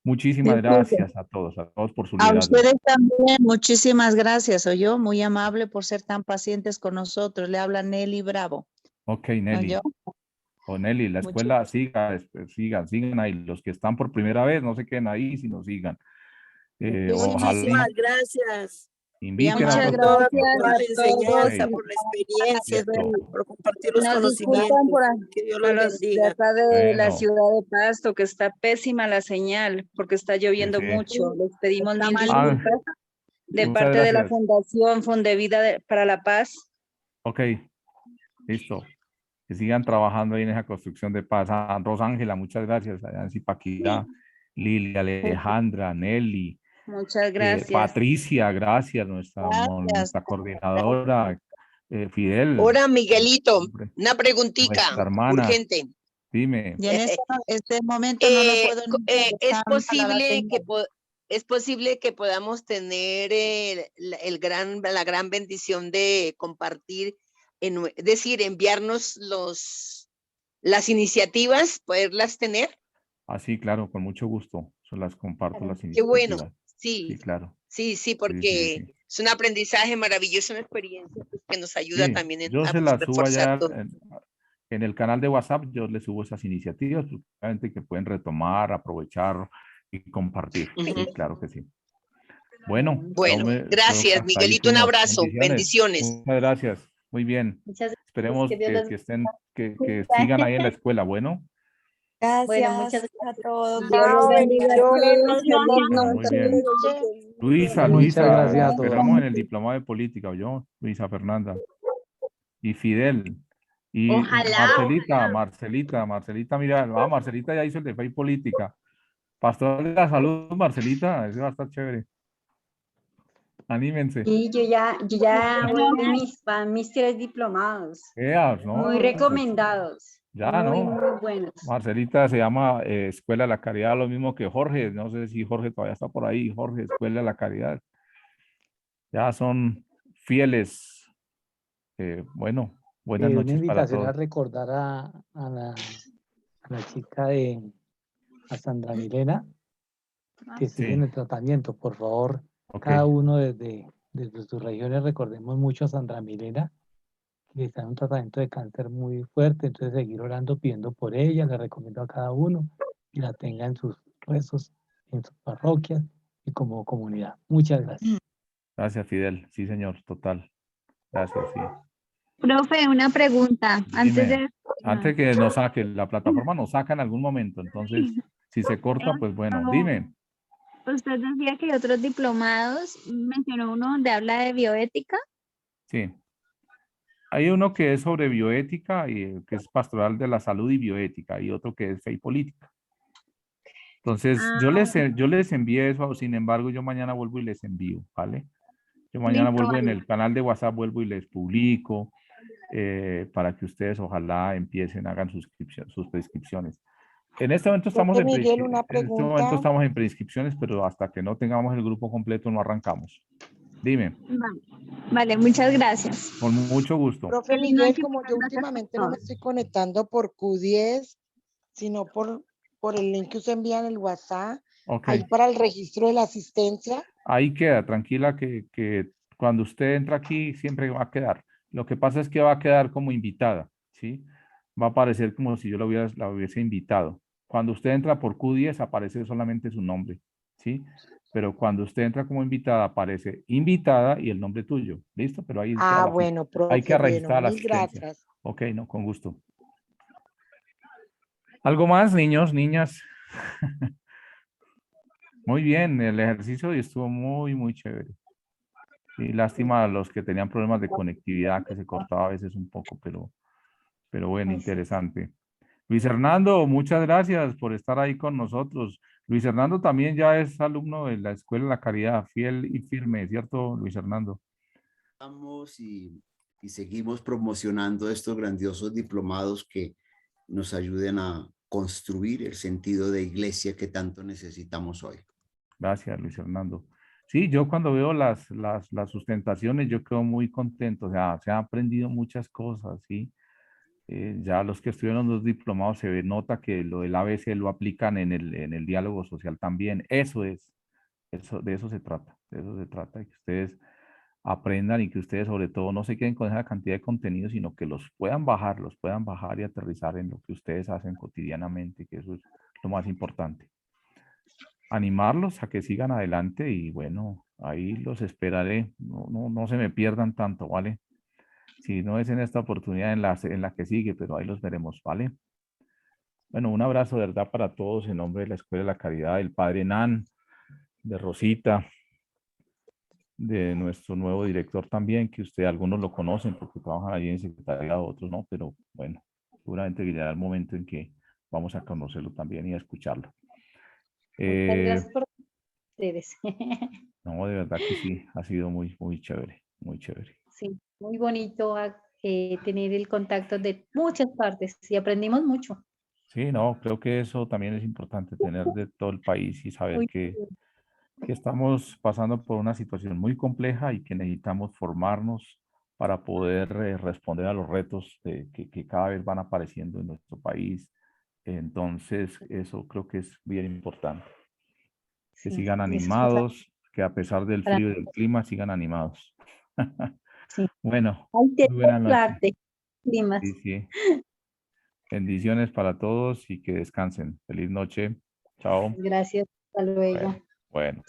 Muchísimas gracias a todos por su liderazgo. A ustedes también, muchísimas gracias, oyó, muy amable por ser tan pacientes con nosotros. Le habla Nelly Bravo. Ok, Nelly. yo? O Nelly, la Mucho escuela sigan ahí. Los que están por primera vez, no se queden ahí, sino sigan. Ojalá Muchísimas gracias. inviten a Muchas otros. Por gracias toda a la todos. enseñanza, por la experiencia, Listo. por compartir los Nos disculpan conocimientos. Que Dios a los los de bendiga. acá de la Bueno, ciudad de Pasto, que está pésima la señal, porque está lloviendo sí. mucho. Les pedimos Está mil mal. Ah, disculpas de muchas parte de la gracias. Fundación Fondevida para la Paz. Ok, listo. Que sigan trabajando ahí en esa construcción de paz. A Rosángela, muchas gracias. A Zipaquirá, Lilia, Alejandra, Nelly, Muchas gracias. Patricia, gracias, nuestra coordinadora, Fidel, Ahora, Miguelito, hombre, una preguntita nuestra hermana. urgente. Dime. Y en este momento no lo puedo ni Es ingresar para la posible que señal. es posible que podamos tener la gran bendición de compartir, es decir, enviarnos las iniciativas, poderlas tener. Así, claro, con mucho gusto. Se las comparto las Qué bueno, iniciativas. sí, Sí, claro. sí, Sí, porque sí. es un aprendizaje maravilloso, una experiencia pues, que nos ayuda Sí, también yo a se las subo reforzar allá todo. en el canal de WhatsApp, yo les subo esas iniciativas, obviamente que pueden retomar, aprovechar y compartir. Sí, claro que sí. Bueno, Bueno, gracias, hasta ahí Miguelito, un fuimos. abrazo, bendiciones. Muchas gracias. Muy bien. Muchas gracias. Esperemos Que Dios los que sigan ahí en la escuela. Bueno, Bueno, muchas Gracias a todos. Dios los bendiga a todos. bueno, muy bien. Luisa, Muchas gracias a todos. esperamos en el diplomado de política, ¿oyó? Luisa Fernanda. Y Fidel. Y Marcelita, mira, Marcelita ya hizo el de Fe y Política. Pastor de la Salud, Marcelita, ese va a estar chévere. Anímense. Y yo ya voy en mis 3 diplomados, No, muy recomendados, ya, muy, ¿no? muy buenos. Marcelita se llama Escuela de la Caridad, lo mismo que Jorge. No sé si Jorge todavía está por ahí. Jorge, Escuela de la Caridad. Ya son fieles. Bueno, buenas Una noches para invitación a todos. recordar a la chica a Sandra Milena, que sigue Sí. en el tratamiento. Por favor, Ok. cada uno desde sus regiones recordemos mucho a Sandra Milena, que está en un tratamiento de cáncer muy fuerte. Entonces, seguir orando, pidiendo por ella. Le recomiendo a cada uno que la tenga en sus rezos, en sus parroquias y como comunidad. Muchas gracias. Gracias, Fidel. Sí, señor, total. Gracias, sí. Profe, una pregunta. Antes Dime, de... antes que nos saque, la plataforma nos saca en algún momento. Entonces, si se corta, pues bueno, dime. Usted decía que hay otros diplomados, mencionó uno donde habla de bioética. Sí. Hay uno que es sobre bioética y que es pastoral de la salud y bioética y otro que es fe y política. Entonces, yo les envié eso, sin embargo, yo mañana vuelvo y les envío, ¿vale? Yo mañana Listo, vuelvo en vale. el canal de WhatsApp, vuelvo y les publico para que ustedes ojalá empiecen, hagan sus prescripciones. En este momento estamos Profe Miguel, una en este momento pregunta. estamos en preinscripciones, pero hasta que no tengamos el grupo completo no arrancamos. Dime. Vale, muchas gracias. Con mucho gusto. Profe Miguel, como yo últimamente no me estoy conectando por Q10, sino por el link que usted envía en el WhatsApp, Ok. ahí para el registro de la asistencia. Ahí queda, tranquila que cuando usted entra aquí siempre va a quedar. Lo que pasa es que va a quedar como invitada, ¿sí? Va a aparecer como si yo la hubiese invitado. Cuando usted entra por Q10 aparece solamente su nombre, ¿sí? Pero cuando usted entra como invitada aparece invitada y el nombre tuyo, ¿listo? Pero ahí queda Bueno, profe, hay que bueno, registrar la mil asistencia. gracias. Ok, no, con gusto. ¿Algo más, niños, niñas? Muy bien, el ejercicio hoy estuvo muy, muy chévere. Sí, lástima a los que tenían problemas de conectividad, que se cortaba a veces un poco, pero bueno, interesante. Luis Hernando, muchas gracias por estar ahí con nosotros. Luis Hernando también ya es alumno de la Escuela de la Caridad, fiel y firme, ¿cierto, Luis Hernando? Y seguimos promocionando estos grandiosos diplomados que nos ayuden a construir el sentido de iglesia que tanto necesitamos hoy. Gracias, Luis Hernando. Sí, yo cuando veo las sustentaciones, yo quedo muy contento. O sea, se han aprendido muchas cosas, ¿sí? Ya los que estudiaron los diplomados nota que lo del ABC lo aplican en el diálogo social también. De eso se trata, de que ustedes aprendan y que ustedes sobre todo no se queden con esa cantidad de contenido, sino que los puedan bajar y aterrizar en lo que ustedes hacen cotidianamente, que eso es lo más importante. Animarlos a que sigan adelante y bueno, ahí los esperaré. No se me pierdan tanto, ¿vale? Si no es en esta oportunidad, en la que sigue, pero ahí los veremos, ¿vale? Bueno, un abrazo de verdad para todos en nombre de la Escuela de la Caridad, del Padre Nan, de Rosita, de nuestro nuevo director también, que algunos lo conocen porque trabajan allí en secretariado, otros no, pero bueno, seguramente llegará el momento en que vamos a conocerlo también y a escucharlo. Muchas gracias por ustedes. No, de verdad que sí, ha sido muy, muy chévere, muy chévere. Sí, muy bonito tener el contacto de muchas partes y aprendimos mucho. Sí, no, creo que eso también es importante, tener de todo el país y saber Muy que bien. estamos pasando por una situación muy compleja y que necesitamos formarnos para poder responder a los retos que cada vez van apareciendo en nuestro país. Entonces, eso creo que es bien importante. Que Sí, sigan y eso es animados, que a pesar del para frío y del clima, sigan animados. sí. Bueno, Hay que muy buenas noches. mezclarte, climas. Sí, sí. Bendiciones para todos y que descansen. Feliz noche. Chao. Gracias, hasta luego. Bueno.